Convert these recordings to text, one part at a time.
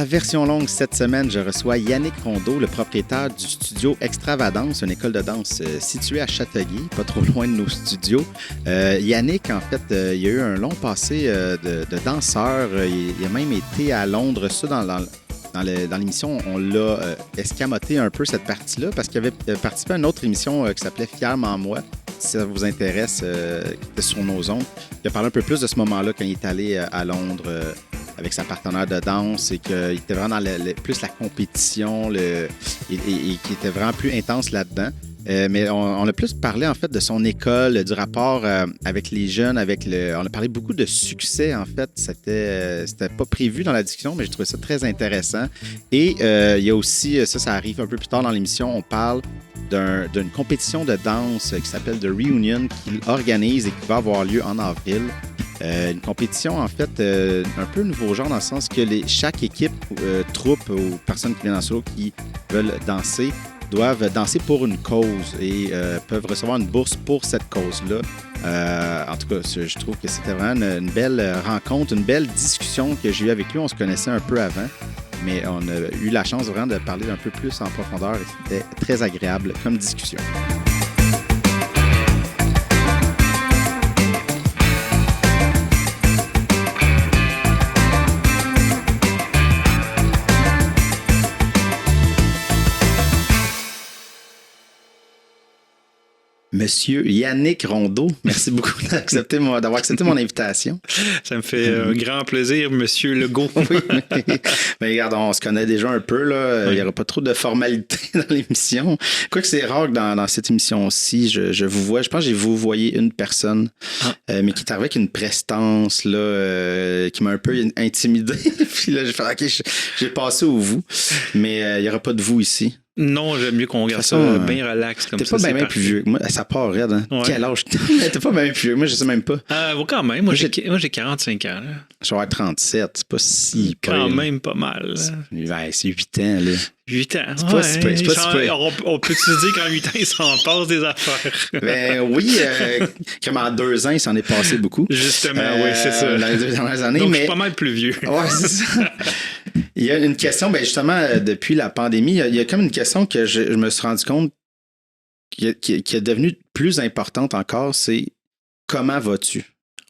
version longue cette semaine, je reçois Yannick Rondeau, le propriétaire du studio Extravadance, une école de danse située à Châteauguay, pas trop loin de nos studios. Yannick, en fait, il a eu un long passé de danseur. Il a même été à Londres. Ça, dans l'émission, on l'a escamoté un peu cette partie-là parce qu'il avait participé à une autre émission qui s'appelait Fièrement moi. Si ça vous intéresse, qui était sur nos ondes. Il a parlé un peu plus de ce moment-là quand il est allé à Londres avec sa partenaire de danse et qu'il était vraiment dans plus la compétition et qui était vraiment plus intense là-dedans. Mais on a plus parlé en fait de son école, du rapport avec les jeunes, on a parlé beaucoup de succès en fait. C'était pas prévu dans la discussion, mais j'ai trouvé ça très intéressant. Et il y a aussi, ça arrive un peu plus tard dans l'émission, on parle d'une compétition de danse qui s'appelle The Reunion qu'il organise et qui va avoir lieu en avril. Une compétition, en fait, un peu nouveau genre dans le sens que chaque équipe, troupe ou personnes qui viennent en solo qui veulent danser doivent danser pour une cause et peuvent recevoir une bourse pour cette cause-là. En tout cas, je trouve que c'était vraiment une belle rencontre, une belle discussion que j'ai eue avec lui. On se connaissait un peu avant, mais on a eu la chance vraiment de parler un peu plus en profondeur et c'était très agréable comme discussion. Monsieur Yannick Rondeau, merci beaucoup d'avoir accepté mon invitation. Ça me fait un grand plaisir, Monsieur Legault. Oui, mais regarde, on se connaît déjà un peu, là. Oui. Il n'y aura pas trop de formalités dans l'émission. Quoique c'est rare que dans cette émission-ci, je vous vois, je pense que vous voyez une personne, mais qui est arrivée avec une prestance là, qui m'a un peu intimidé. Puis là, j'ai fait OK, j'ai passé au vous, mais il n'y aura pas de vous ici. Non, j'aime mieux qu'on regarde ça bien relax comme ça. T'es pas bien plus vieux que moi. Ça part raide, hein? Ouais. Quel âge? T'es pas bien plus vieux que moi, je sais même pas. Quand même. Moi, j'ai 45 ans. Là. Je vais avoir 37. C'est pas si quand même pas mal. C'est 8 ans, là. 8 ans. C'est pas si peu. On peut se dire qu'en 8 ans, il s'en passe des affaires. Ben oui, comme en 2 ans, il s'en est passé beaucoup. Justement, oui, c'est ça. Dans les 2 dernières années. Donc, je suis pas mal plus vieux. Ouais, c'est ça. Il y a une question, ben justement, depuis la pandémie, il y a comme une question que je me suis rendu compte qui est devenue plus importante encore, c'est comment vas-tu?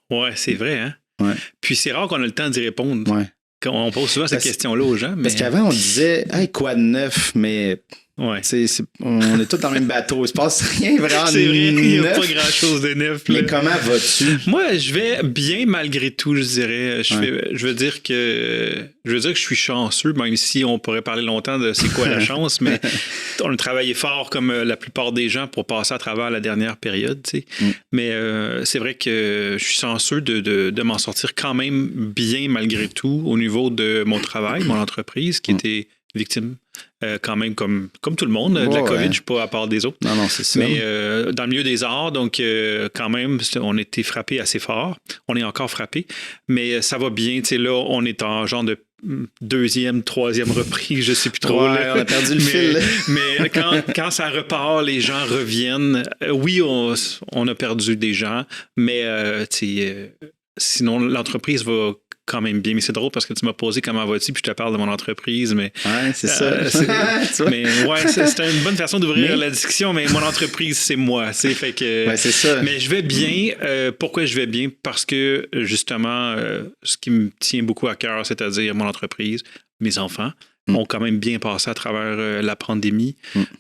Ouais, c'est vrai, hein? Ouais. Puis c'est rare qu'on a le temps d'y répondre. Ouais. On pose souvent cette question-là aux gens. Mais... Parce qu'avant, on disait hey, quoi de neuf, mais ouais. On est tous dans le même bateau. Il se passe rien vraiment c'est vrai, il n'y a neuf. pas grand-chose de neuf. Mais comment vas-tu? Moi, je vais bien malgré tout, je dirais. Je veux dire que je suis chanceux, même si on pourrait parler longtemps de c'est quoi la chance, mais on a travaillé fort comme la plupart des gens pour passer à travers la dernière période. Tu sais. Mais c'est vrai que je suis chanceux de m'en sortir quand même bien malgré tout au niveau de mon travail, mon entreprise qui était victime quand même comme tout le monde de la COVID, je ne suis pas à part des autres. Non, c'est ça. Mais dans le milieu des arts, donc quand même, on a été frappé assez fort. On est encore frappé, mais ça va bien. Tu sais, là, on est en genre de 2e, 3e reprise, je ne sais plus trop. Ouais, on a perdu le fil. Mais quand ça repart, les gens reviennent. Oui, on a perdu des gens, mais sinon, l'entreprise va quand même bien. Mais c'est drôle parce que tu m'as posé comment vas-tu, puis je te parle de mon entreprise. Mais, ouais, c'est ça. Mais ouais, c'était une bonne façon d'ouvrir la discussion, mais mon entreprise, c'est moi. Fait que, ouais, c'est ça. Mais je vais bien. Pourquoi je vais bien? Parce que, justement, ce qui me tient beaucoup à cœur, c'est-à-dire mon entreprise, mes enfants, ont quand même bien passé à travers la pandémie.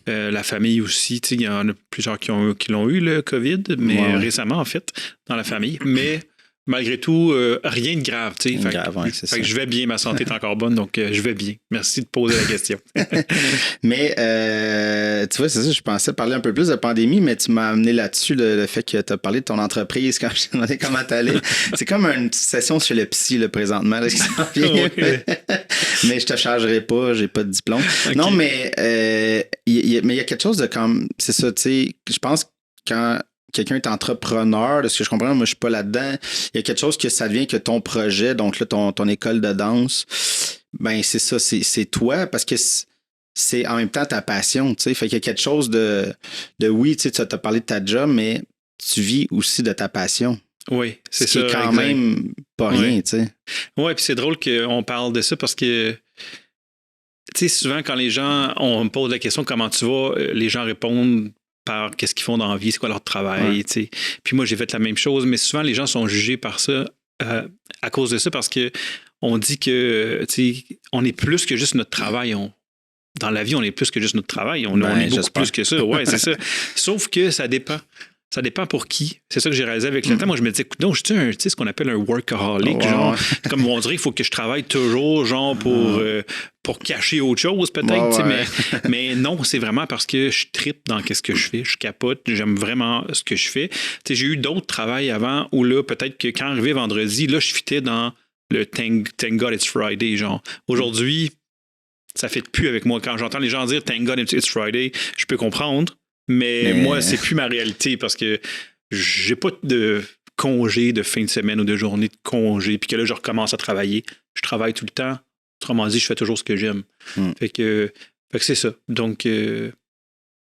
La famille aussi. Il y en a plusieurs qui l'ont eu, le COVID, mais récemment, en fait, dans la famille. Mais malgré tout, rien de grave. Fait que je vais bien, ma santé est encore bonne, donc je vais bien. Merci de poser la question. Mais, tu vois, c'est ça, je pensais parler un peu plus de pandémie, mais tu m'as amené là-dessus le fait que tu as parlé de ton entreprise quand je t'ai demandé comment t'allais. C'est comme une session chez le psy, là, présentement. Là, mais je te chargerai pas, j'ai pas de diplôme. Okay. Non, mais il y a quelque chose de comme... C'est ça, tu sais, je pense que quand quelqu'un est entrepreneur, de ce que je comprends, moi je suis pas là-dedans, il y a quelque chose que ça devient que ton projet, donc là ton école de danse, ben c'est ça, c'est toi, parce que c'est en même temps ta passion, tu sais, fait qu'il y a quelque chose de oui, tu sais, tu as parlé de ta job, mais tu vis aussi de ta passion. Oui, c'est ça. Ce qui est quand même pas rien, tu sais. Oui, puis c'est drôle qu'on parle de ça parce que tu sais, souvent, quand les gens, on me pose la question comment tu vas, les gens répondent par qu'est-ce qu'ils font dans la vie, c'est quoi leur travail, tu sais. Puis moi, j'ai fait la même chose, mais souvent, les gens sont jugés par ça à cause de ça, parce que on dit que, tu sais, on est plus que juste notre travail. Dans la vie, on est plus que juste notre travail. On est beaucoup plus que ça. Ouais, c'est ça. Sauf que ça dépend. Ça dépend pour qui. C'est ça que j'ai réalisé avec le temps. Moi, je me disais, écoute, non, je suis ce qu'on appelle un workaholic. Genre, comme on dirait, il faut que je travaille toujours, genre, pour cacher autre chose, peut-être. Mais non, c'est vraiment parce que je trippe dans ce que je fais. Je capote. J'aime vraiment ce que je fais. T'sais, j'ai eu d'autres travails avant où là, peut-être que quand arrivé vendredi, là, je fitais dans le Thank God It's Friday. Genre, aujourd'hui, ça fait plus avec moi. Quand j'entends les gens dire Thank God It's Friday, je peux comprendre. Mais moi, c'est plus ma réalité parce que j'ai pas de congé de fin de semaine ou de journée de congé, puis que là, je recommence à travailler. Je travaille tout le temps. Autrement dit, je fais toujours ce que j'aime. Fait que c'est ça. Donc,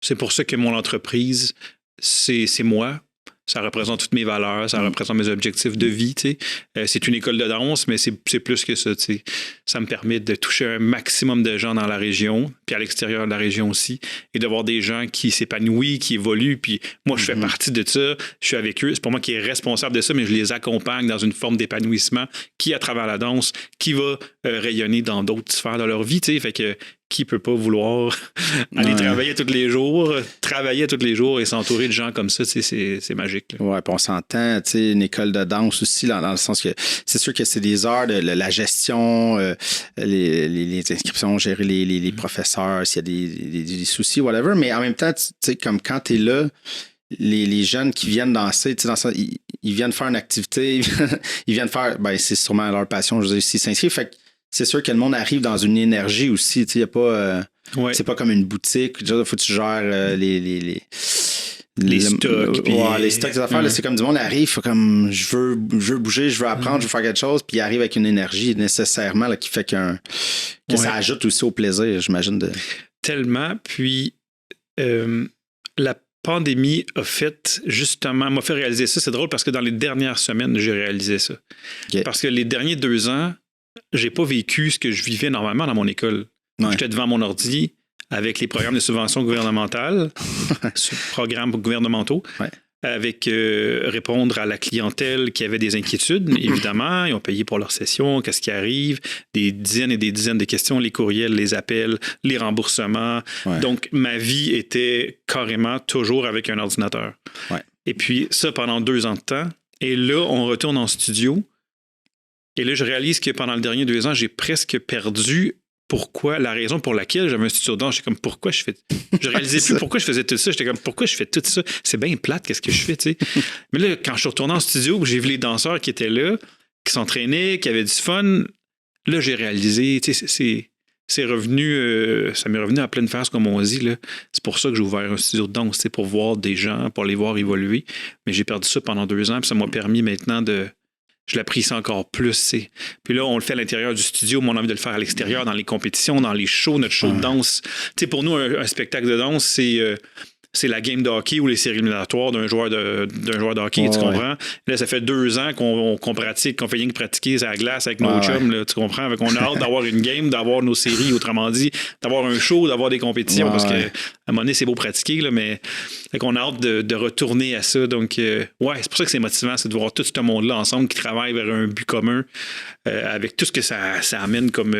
c'est pour ça que mon entreprise, c'est moi. Ça représente toutes mes valeurs, ça représente mes objectifs de vie, tu sais. C'est une école de danse, mais c'est plus que ça, tu sais. Ça me permet de toucher un maximum de gens dans la région, puis à l'extérieur de la région aussi, et de voir des gens qui s'épanouissent, qui évoluent, puis moi, je fais partie de ça, je suis avec eux. C'est pas moi qui est responsable de ça, mais je les accompagne dans une forme d'épanouissement qui, à travers la danse, qui va rayonner dans d'autres sphères de leur vie, tu sais. Fait que qui peut pas vouloir aller travailler tous les jours et s'entourer de gens comme ça, c'est magique. Là. Ouais, puis on s'entend, tu sais, une école de danse aussi, dans le sens que c'est sûr que c'est des heures de la gestion, les inscriptions, gérer les professeurs, s'il y a des soucis, whatever, mais en même temps, tu sais, comme quand tu es là, les jeunes qui viennent danser, tu sais, ils viennent faire une activité, ils viennent faire, ben c'est sûrement leur passion, je veux dire, s'ils s'inscrivent, fait que c'est sûr que le monde arrive dans une énergie aussi. Tu sais, il n'y a pas. C'est pas comme une boutique. Il faut que tu gères les stocks. Les stocks des affaires. Là, c'est comme du monde arrive, faut comme je veux bouger, je veux apprendre, je veux faire quelque chose, puis il arrive avec une énergie nécessairement là, qui fait que ça ajoute aussi au plaisir, j'imagine. Tellement. Puis la pandémie m'a fait réaliser ça. C'est drôle parce que dans les dernières semaines, j'ai réalisé ça. Okay. Parce que les derniers 2 ans, j'ai pas vécu ce que je vivais normalement dans mon école. J'étais devant mon ordi avec les programmes de subventions gouvernementales, programmes gouvernementaux, avec répondre à la clientèle qui avait des inquiétudes. Évidemment, ils ont payé pour leur session, qu'est-ce qui arrive, des dizaines et des dizaines de questions, les courriels, les appels, les remboursements. Donc, ma vie était carrément toujours avec un ordinateur. Et puis, ça pendant 2 ans de temps. Et là, on retourne en studio. Et là, je réalise que pendant les derniers 2 ans, j'ai presque perdu la raison pour laquelle j'avais un studio de danse. J'étais comme, pourquoi je fais... Je réalisais plus pourquoi je faisais tout ça. J'étais comme, pourquoi je fais tout ça? C'est bien plate, qu'est-ce que je fais, tu sais? Mais là, quand je suis retourné en studio, j'ai vu les danseurs qui étaient là, qui s'entraînaient, qui avaient du fun. Là, j'ai réalisé, tu sais, c'est revenu... ça m'est revenu à pleine face, comme on dit, là. C'est pour ça que j'ai ouvert un studio de danse, c'est pour voir des gens, pour les voir évoluer. Mais j'ai perdu ça pendant 2 ans, puis ça m'a permis maintenant je l'apprécie encore plus. C'est. Puis là, on le fait à l'intérieur du studio, mais on a envie de le faire à l'extérieur, dans les compétitions, dans les shows, notre show de danse. Tu sais, pour nous, un spectacle de danse, c'est la game de hockey ou les séries éliminatoires d'un joueur de hockey, tu comprends? Là, ça fait 2 ans qu'on pratique, qu'on fait rien que pratiquer à la glace avec nos chums, là, tu comprends? Fait qu'on a hâte d'avoir une game, d'avoir nos séries, autrement dit, d'avoir un show, d'avoir des compétitions, parce qu'à un moment donné, c'est beau pratiquer, là, mais fait qu'on a hâte de retourner à ça. Donc, c'est pour ça que c'est motivant, c'est de voir tout ce monde-là ensemble qui travaille vers un but commun, avec tout ce que ça amène comme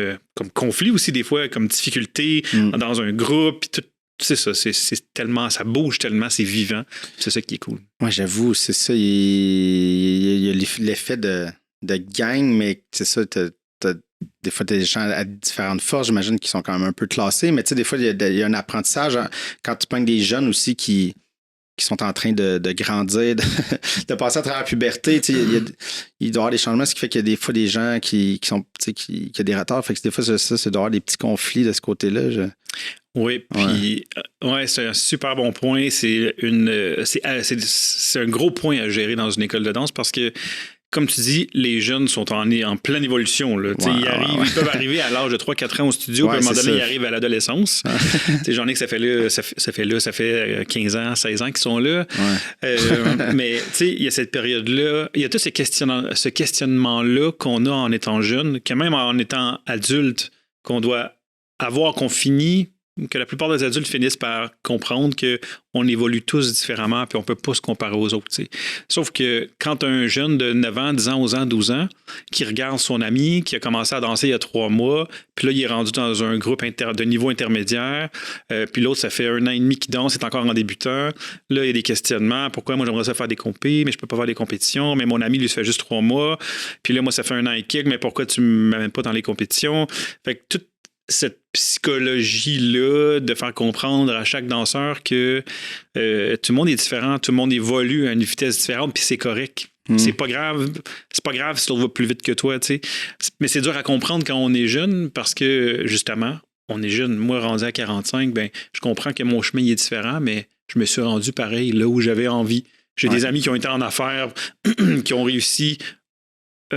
conflit aussi, des fois, comme difficulté dans un groupe, puis tout. C'est ça, c'est tellement, ça bouge tellement, c'est vivant. C'est ça qui est cool. Moi, j'avoue, c'est ça. Il y a l'effet de gang, mais c'est ça, des fois, t'as des gens à différentes forces, j'imagine, qui sont quand même un peu classés, mais tu sais, des fois, il y a un apprentissage quand tu pognes des jeunes aussi qui sont en train de grandir, de passer à travers la puberté. Il doit y avoir des changements, ce qui fait qu'il y a des fois des gens qui sont, qui ont des retards. Fait que des fois, c'est d'avoir des petits conflits de ce côté-là. Oui, puis c'est un super bon point. C'est un gros point à gérer dans une école de danse parce que, comme tu dis, les jeunes sont en pleine évolution. Là. Ils peuvent arriver à l'âge de 3-4 ans au studio, puis à un moment donné, ils arrivent à l'adolescence. J'en ai que ça fait 15 ans, 16 ans qu'ils sont là. Mais il y a cette période-là, il y a tout ce questionnement-là qu'on a en étant jeune, que même en étant adulte, qu'on doit à voir qu'on finit, que la plupart des adultes finissent par comprendre qu'on évolue tous différemment puis on ne peut pas se comparer aux autres. T'sais. Sauf que quand un jeune de 9 ans, 10 ans, 11 ans, 12 ans, qui regarde son ami, qui a commencé à danser il y a 3 mois, puis là, il est rendu dans un groupe de niveau intermédiaire, puis l'autre, ça fait 1 an et demi qu'il danse, il est encore en débutant. Là, il y a des questionnements. Pourquoi moi, j'aimerais ça faire des compés, mais je ne peux pas faire des compétitions, mais mon ami, lui, ça fait juste 3 mois. Puis là, moi, ça fait 1 an et quelques, mais pourquoi tu ne m'amènes pas dans les compétitions? Fait que toute cette psychologie-là de faire comprendre à chaque danseur que tout le monde est différent, tout le monde évolue à une vitesse différente, puis c'est correct. C'est pas grave si l'autre va plus vite que toi, tu sais. Mais c'est dur à comprendre quand on est jeune parce que, justement, on est jeune. Moi, rendu à 45, ben, je comprends que mon chemin est différent, mais je me suis rendu pareil là où j'avais envie. J'ai des amis qui ont été en affaires, qui ont réussi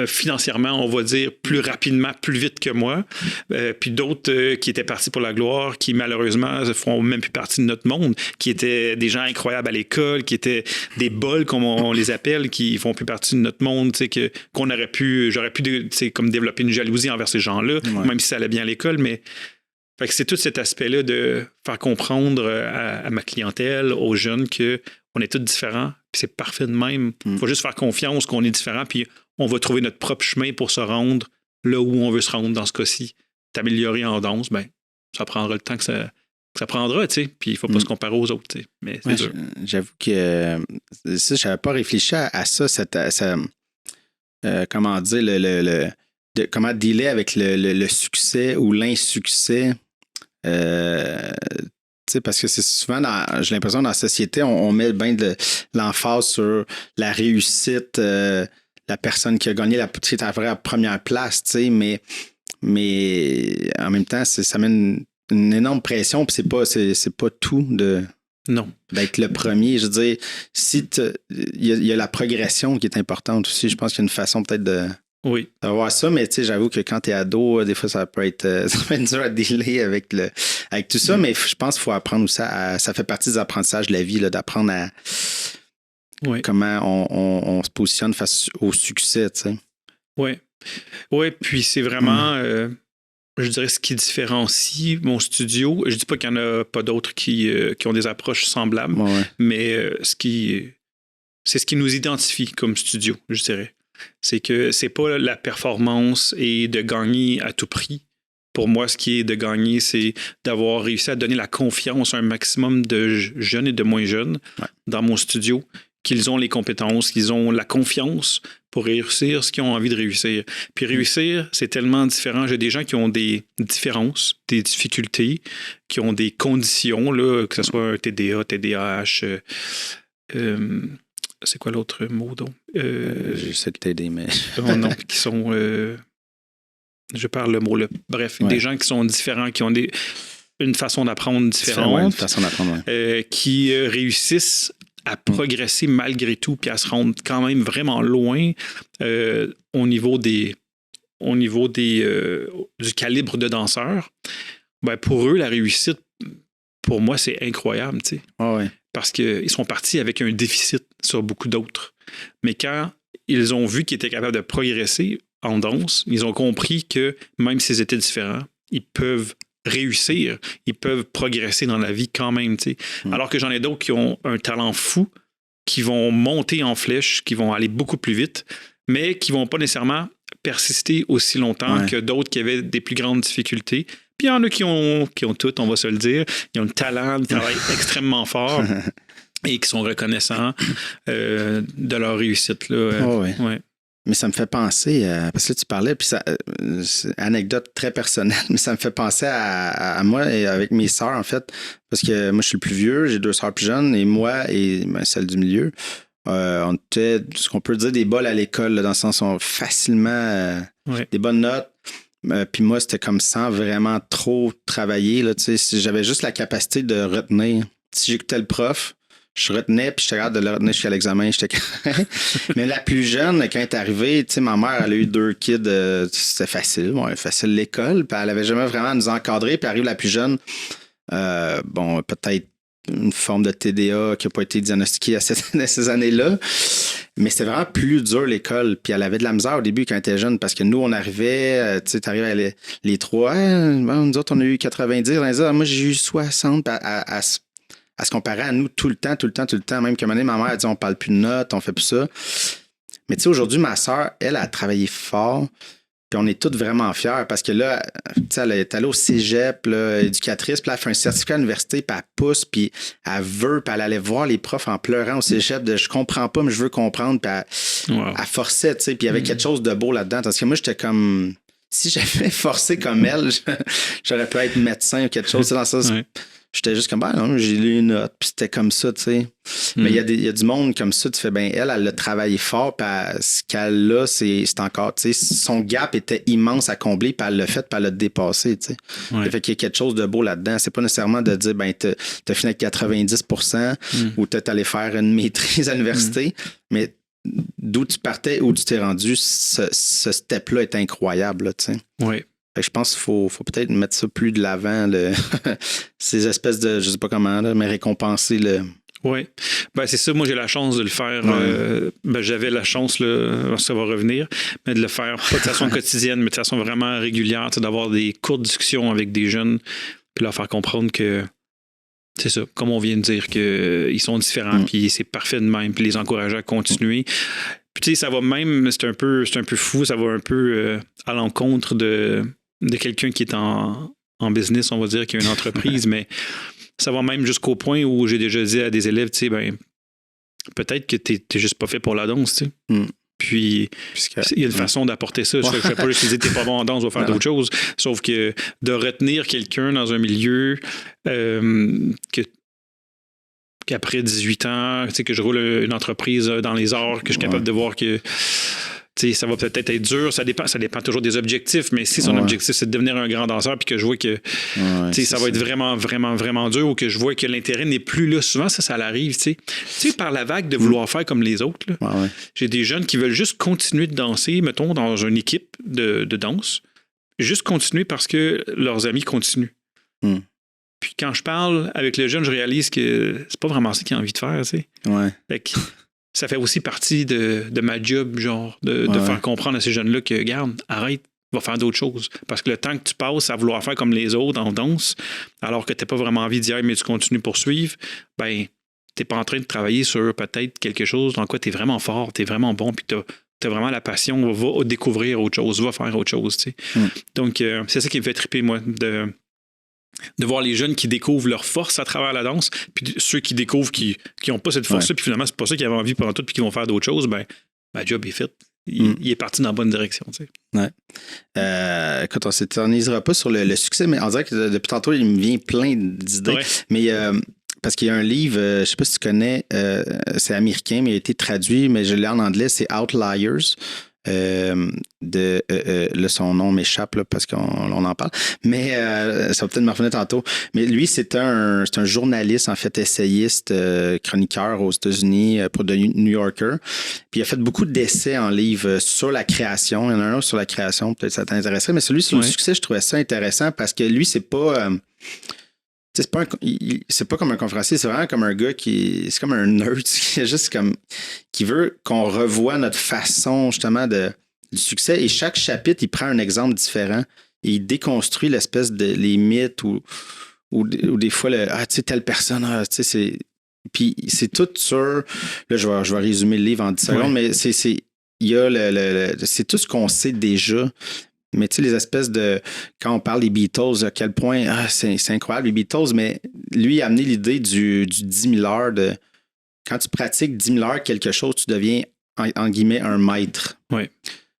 financièrement, on va dire, plus rapidement, plus vite que moi. Puis d'autres qui étaient partis pour la gloire, qui malheureusement ne font même plus partie de notre monde, qui étaient des gens incroyables à l'école, qui étaient des bols, comme on les appelle, qui font plus partie de notre monde, qu'on aurait pu, j'aurais pu comme développer une jalousie envers ces gens-là, même si ça allait bien à l'école, mais fait que c'est tout cet aspect-là de faire comprendre à ma clientèle, aux jeunes, qu'on est tous différents, puis c'est parfait de même. Il faut juste faire confiance qu'on est différents, puis on va trouver notre propre chemin pour se rendre là où on veut se rendre dans ce cas-ci. T'améliorer en danse, ben ça prendra le temps que ça prendra, tu sais. Puis il ne faut pas se comparer aux autres, tu sais. Mais c'est dur. J'avoue que ça, je n'avais pas réfléchi à ça, comment dire, comment dealer avec le succès ou l'insuccès. Parce que c'est souvent, j'ai l'impression, dans la société, on met bien de l'emphase sur la réussite, la personne qui a gagné qui est à la première place, mais en même temps, ça met une énorme pression, puis c'est pas tout d'être le premier. Je veux dire, il y a la progression qui est importante aussi. Je pense qu'il y a une façon peut-être d'avoir ça, mais j'avoue que quand tu es ado, des fois, ça peut être dur à dealer avec tout ça, mais je pense qu'il faut apprendre aussi ça fait partie des apprentissages de la vie, là, d'apprendre à comment on se positionne face au succès, tu sais. Oui, puis c'est vraiment, je dirais, ce qui différencie mon studio. Je dis pas qu'il n'y en a pas d'autres qui ont des approches semblables, mais c'est ce qui nous identifie comme studio, je dirais. C'est que c'est pas la performance et de gagner à tout prix. Pour moi, ce qui est de gagner, c'est d'avoir réussi à donner la confiance à un maximum de jeunes et de moins jeunes dans mon studio, qu'ils ont les compétences, qu'ils ont la confiance pour réussir ce qu'ils ont envie de réussir. Puis réussir, c'est tellement différent. J'ai des gens qui ont des différences, des difficultés, qui ont des conditions, là, que ce soit un TDA, TDAH, c'est quoi l'autre mot, donc? Je sais que t'aider, mais... non, qui sont... je parle le mot, là. Bref, des gens qui sont différents, qui ont une façon d'apprendre différente, une façon d'apprendre, qui réussissent à progresser malgré tout, puis à se rendre quand même vraiment loin au niveau du calibre de danseurs. Ben, pour eux, la réussite, pour moi, c'est incroyable, tu sais. Parce qu'ils sont partis avec un déficit sur beaucoup d'autres. Mais quand ils ont vu qu'ils étaient capables de progresser en danse, ils ont compris que même s'ils étaient différents, ils peuvent réussir, ils peuvent progresser dans la vie quand même. Tu sais. Alors que j'en ai d'autres qui ont un talent fou, qui vont monter en flèche, qui vont aller beaucoup plus vite, mais qui ne vont pas nécessairement persister aussi longtemps que d'autres qui avaient des plus grandes difficultés. Puis il y en a qui ont tout, on va se le dire. Ils ont le talent, ils travaillent extrêmement fort et qui sont reconnaissants de leur réussite. Là. Mais ça me fait penser, parce que là, tu parlais, puis ça, c'est une anecdote très personnelle, mais ça me fait penser à moi et avec mes sœurs, en fait, parce que moi, je suis le plus vieux, j'ai 2 sœurs plus jeunes, et moi et celle du milieu, on était, ce qu'on peut dire, des bols à l'école, là, dans le sens où on facilement des bonnes notes. Puis moi, c'était comme sans vraiment trop travailler. Là, si j'avais juste la capacité de retenir. Si j'écoutais le prof, je retenais, puis j'étais capable de le retenir jusqu'à l'examen. Mais la plus jeune, quand elle est arrivée, ma mère, elle a eu 2 kids. C'était facile. Facile l'école. Puis elle avait jamais vraiment à nous encadrer. Puis arrive la plus jeune. Peut-être une forme de TDA qui n'a pas été diagnostiquée à ces années-là. Mais c'était vraiment plus dur, l'école. Puis elle avait de la misère au début quand elle était jeune, parce que nous, on arrivait, tu sais, t'arrivais les trois, nous autres, on a eu 90. On a dit, moi, j'ai eu 60. À se comparer à nous tout le temps. Même qu'à un moment donné, ma mère a dit, on parle plus de notes, on fait plus ça. Mais tu sais, aujourd'hui, ma soeur, elle a travaillé fort. Puis on est tous vraiment fiers parce que là, tu sais, elle est allée au cégep, là, éducatrice, puis elle a fait un certificat à l'université, puis elle pousse, puis elle veut, puis elle allait voir les profs en pleurant au cégep de je comprends pas, mais je veux comprendre, puis elle forçait, tu sais, puis il y avait quelque chose de beau là-dedans. Parce que moi, j'étais comme, si j'avais forcé comme elle, j'aurais pu être médecin ou quelque chose, dans ça. J'étais juste comme, non, j'ai lu une note, puis c'était comme ça, tu sais. Mais il y a du monde comme ça, tu fais, elle a travaillé fort, puis ce qu'elle a, c'est encore, tu sais, son gap était immense à combler, puis elle l'a fait, puis elle l'a dépassé, tu sais. Ça fait qu'il y a quelque chose de beau là-dedans. C'est pas nécessairement de dire, t'as fini avec 90% ou t'es allé faire une maîtrise à l'université, mais d'où tu partais, où tu t'es rendu, ce step-là est incroyable, là, tu sais. Oui. Je pense qu'il faut peut-être mettre ça plus de l'avant, ces espèces de, je sais pas comment, là, mais récompenser le... Oui. C'est ça, moi j'ai la chance de le faire. J'avais la chance, là, ça va revenir, mais de le faire pas de façon quotidienne, mais de façon vraiment régulière, d'avoir des courtes discussions avec des jeunes, puis leur faire comprendre que c'est ça, comme on vient de dire, qu'ils sont différents, puis c'est parfait de même, puis les encourager à continuer. Puis tu sais, ça va même, c'est un peu fou, ça va un peu à l'encontre de quelqu'un qui est en business, on va dire, qui a une entreprise, mais ça va même jusqu'au point où j'ai déjà dit à des élèves, tu sais, peut-être que t'es juste pas fait pour la danse, tu sais. Puis, il y a une façon d'apporter ça. Je ne fais pas juste dire t'es pas bon en danse, on va faire d'autres choses. Sauf que de retenir quelqu'un dans un milieu qu'après 18 ans, tu sais, que je roule une entreprise dans les arts, que je suis capable de voir que ça va peut-être être dur, ça dépend toujours des objectifs, mais si son objectif c'est de devenir un grand danseur puis que je vois que ça va être vraiment, vraiment, vraiment dur ou que je vois que l'intérêt n'est plus là, souvent ça l'arrive, tu sais, par la vague de vouloir faire comme les autres. Là. J'ai des jeunes qui veulent juste continuer de danser, mettons, dans une équipe de danse, juste continuer parce que leurs amis continuent. Puis quand je parle avec le jeune, je réalise que c'est pas vraiment ça qu'il a envie de faire, tu sais. Fait que ça fait aussi partie de ma job, genre, de faire comprendre à ces jeunes-là que, regarde, arrête, va faire d'autres choses. Parce que le temps que tu passes à vouloir faire comme les autres en danse, alors que tu n'as pas vraiment envie d'y aller, mais tu continues de poursuivre, tu n'es pas en train de travailler sur peut-être quelque chose dans quoi tu es vraiment fort, tu es vraiment bon, puis tu as vraiment la passion, va découvrir autre chose, va faire autre chose, tu sais. Donc, c'est ça qui me fait triper, moi, de voir les jeunes qui découvrent leur force à travers la danse, puis ceux qui découvrent qui n'ont pas cette force-là, puis finalement, c'est pas ça qu'ils avaient envie pendant tout, puis qui vont faire d'autres choses, ma job est faite. Il est parti dans la bonne direction. Tu sais. Écoute, on ne s'éternisera pas sur le succès, mais on dirait que depuis tantôt, il me vient plein d'idées. Mais parce qu'il y a un livre, je ne sais pas si tu connais, c'est américain, mais il a été traduit, mais je l'ai en anglais, c'est Outliers. Là, son nom m'échappe là, parce qu'on en parle, mais ça va peut-être me revenir tantôt. Mais lui, c'est un journaliste, en fait, essayiste, chroniqueur aux États-Unis pour The New Yorker. Puis il a fait beaucoup d'essais en livre sur la création. Il y en a un autre sur la création, peut-être ça t'intéresserait, mais celui sur le succès, je trouvais ça intéressant parce que lui, c'est pas. C'est pas comme un conférencier, c'est vraiment comme un gars c'est comme un nerd qui est juste comme qui veut qu'on revoie notre façon justement du succès. Et chaque chapitre, il prend un exemple différent et il déconstruit l'espèce de les mythes ou des fois tu sais, telle personne, tu sais, c'est. Puis c'est tout sur. Là, je vais résumer le livre en 10 secondes, mais il y a c'est tout ce qu'on sait déjà. Mais tu sais, les espèces de... Quand on parle des Beatles, à quel point... c'est incroyable, les Beatles, mais lui, il a amené l'idée du 10 000 heures de... Quand tu pratiques 10 000 heures quelque chose, tu deviens, en guillemets, un maître. Oui.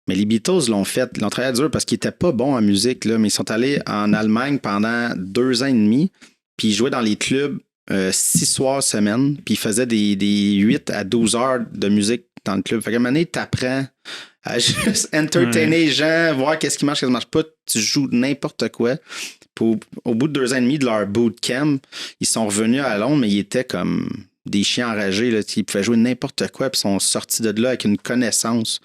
Mais les Beatles l'ont travaillé dur parce qu'ils n'étaient pas bons en musique, là, mais ils sont allés en Allemagne pendant 2 ans et demi, puis ils jouaient dans les clubs 6 soirs semaine, puis ils faisaient des 8 à 12 heures de musique dans le club. Fait qu'à un moment donné, tu apprends à juste entertainer les gens, voir qu'est-ce qui marche, qu'est-ce qui marche pas. Tu joues n'importe quoi. Puis au bout de 2 ans et demi de leur bootcamp, ils sont revenus à Londres, mais ils étaient comme des chiens enragés. Là, ils pouvaient jouer n'importe quoi, puis ils sont sortis de là avec une connaissance.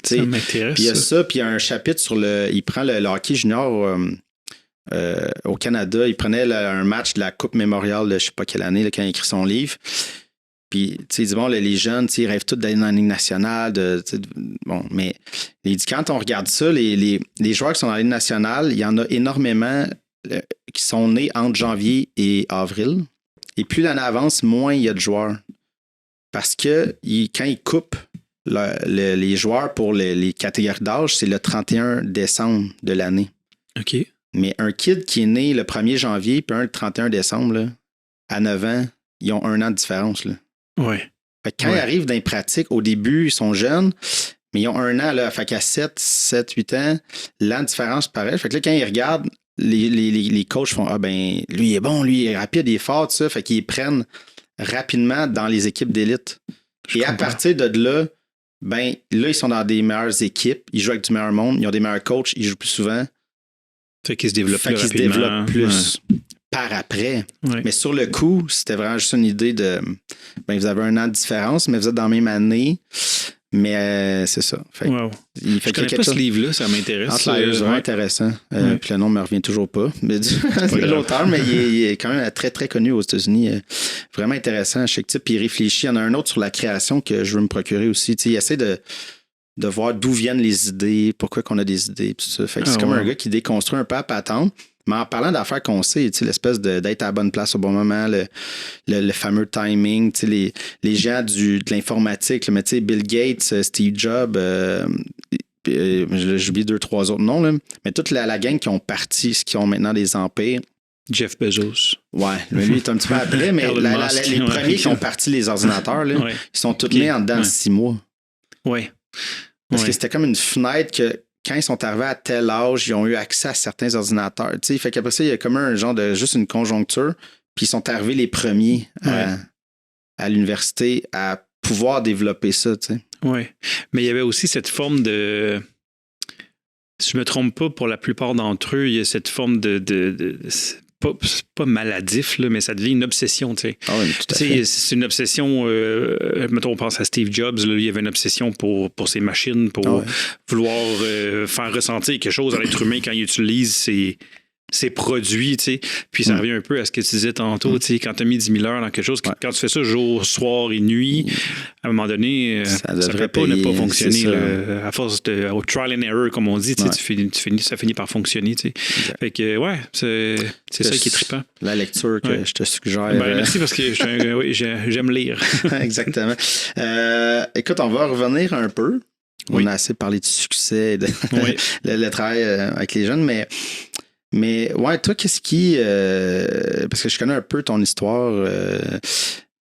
Ça m'intéresse. Puis il y a ça, puis il y a un chapitre sur il prend le hockey junior au Canada. Il prenait un match de la Coupe Mémorial de je ne sais pas quelle année, là, quand il a écrit son livre. Puis, tu sais, il dit, bon, les jeunes, ils rêvent tous d'aller dans la Ligue nationale. Bon, mais il dit, quand on regarde ça, les joueurs qui sont dans la Ligue nationale, il y en a énormément qui sont nés entre janvier et avril. Et plus l'année avance, moins il y a de joueurs. Parce que quand ils coupent les joueurs pour les catégories d'âge, c'est le 31 décembre de l'année. OK. Mais un kid qui est né le 1er janvier puis un le 31 décembre, là, à 9 ans, ils ont 1 an de différence. Là. Ouais. Fait que quand ils arrivent dans les pratiques, au début, ils sont jeunes, mais ils ont 1 an. Là, fait qu'à 7, 8 ans, l'an de différence pareil. Fait que là, quand ils regardent, les coachs font ah ben, lui il est bon, lui il est rapide, il est fort, tout ça. Fait qu'ils prennent rapidement dans les équipes d'élite. Et à partir de là, ben là, ils sont dans des meilleures équipes, ils jouent avec du meilleur monde, ils ont des meilleurs coachs, ils jouent plus souvent. Fait qu'ils se développent plus par après. Ouais. Mais sur le coup, c'était vraiment juste une idée de ben vous avez 1 an de différence, mais vous êtes dans la même année. Mais c'est ça. Fait, wow. Je connais pas ce livre-là, ça m'intéresse. Outliers, vraiment intéressant. Puis le nom ne me revient toujours pas. Mais c'est l'auteur, mais il est quand même très, très connu aux États-Unis. Vraiment intéressant, chaque type. Puis il réfléchit. Il y en a un autre sur la création que je veux me procurer aussi. Il essaie de voir d'où viennent les idées, pourquoi qu'on a des idées, tout ça. Fait que c'est comme un gars qui déconstruit un peu à patente. Mais en parlant d'affaires qu'on sait, l'espèce d'être à la bonne place au bon moment, le fameux timing, les gens de l'informatique, mais Bill Gates, Steve Jobs, j'oublie 2-3 autres noms, là, mais toute la gang qui ont parti, qui ont maintenant des empires. Jeff Bezos. Ouais, lui il est un petit peu après, mais les premiers qui ont parti les ordinateurs, là, ils sont tous nés en dedans de 6 mois. Oui. Parce que c'était comme une fenêtre que quand ils sont arrivés à tel âge, ils ont eu accès à certains ordinateurs. Fait qu'après ça, il y a comme un genre de juste une conjoncture. Puis ils sont arrivés les premiers à l'université à pouvoir développer ça. Oui. Mais il y avait aussi cette forme de. Si je ne me trompe pas, pour la plupart d'entre eux, il y a cette forme de pas maladif, là, mais ça devient une obsession. Ah oui, tout à fait. C'est une obsession, mettons, on pense à Steve Jobs, là, il y avait une obsession pour ses machines, pour vouloir faire ressentir quelque chose à l'être humain quand il utilise ses produits, tu sais. Puis ça revient un peu à ce que tu disais tantôt, tu sais, quand tu as mis 10 000 heures dans quelque chose, quand tu fais ça jour, soir et nuit, à un moment donné, ça ne devrait pas ne pas fonctionner. Là, à force de au trial and error, comme on dit, ça finit par fonctionner, tu sais. Fait que, c'est ça qui est trippant. La lecture que je te suggère. Merci parce que j'aime lire. Exactement. Écoute, on va revenir un peu. On a assez parlé du succès, le travail avec les jeunes, mais ouais, toi, qu'est-ce qui... parce que je connais un peu ton histoire,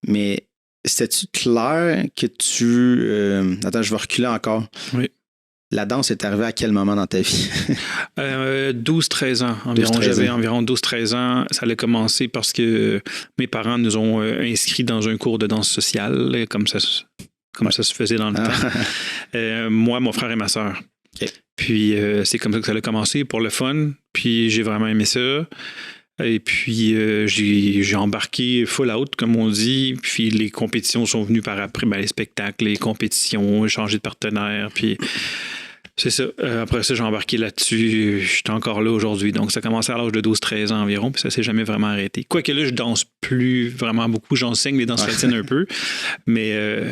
mais c'était-tu clair que tu... attends, je vais reculer encore. Oui. La danse est arrivée à quel moment dans ta vie? 12-13 ans environ. J'avais environ 12-13 ans. Ça allait commencer parce que mes parents nous ont inscrits dans un cours de danse sociale, comme ça se faisait dans le temps. Moi, mon frère et ma sœur. Okay. Puis c'est comme ça que ça a commencé pour le fun. Puis j'ai vraiment aimé ça. Et puis j'ai embarqué full out, comme on dit. Puis les compétitions sont venues par après. Les spectacles, les compétitions, changer de partenaire. Puis c'est ça. Après ça, j'ai embarqué là-dessus. Je suis encore là aujourd'hui. Donc ça a commencé à l'âge de 12-13 ans environ. Puis ça s'est jamais vraiment arrêté. Quoique là, je danse plus vraiment beaucoup. J'enseigne les danses latines un peu. Mais...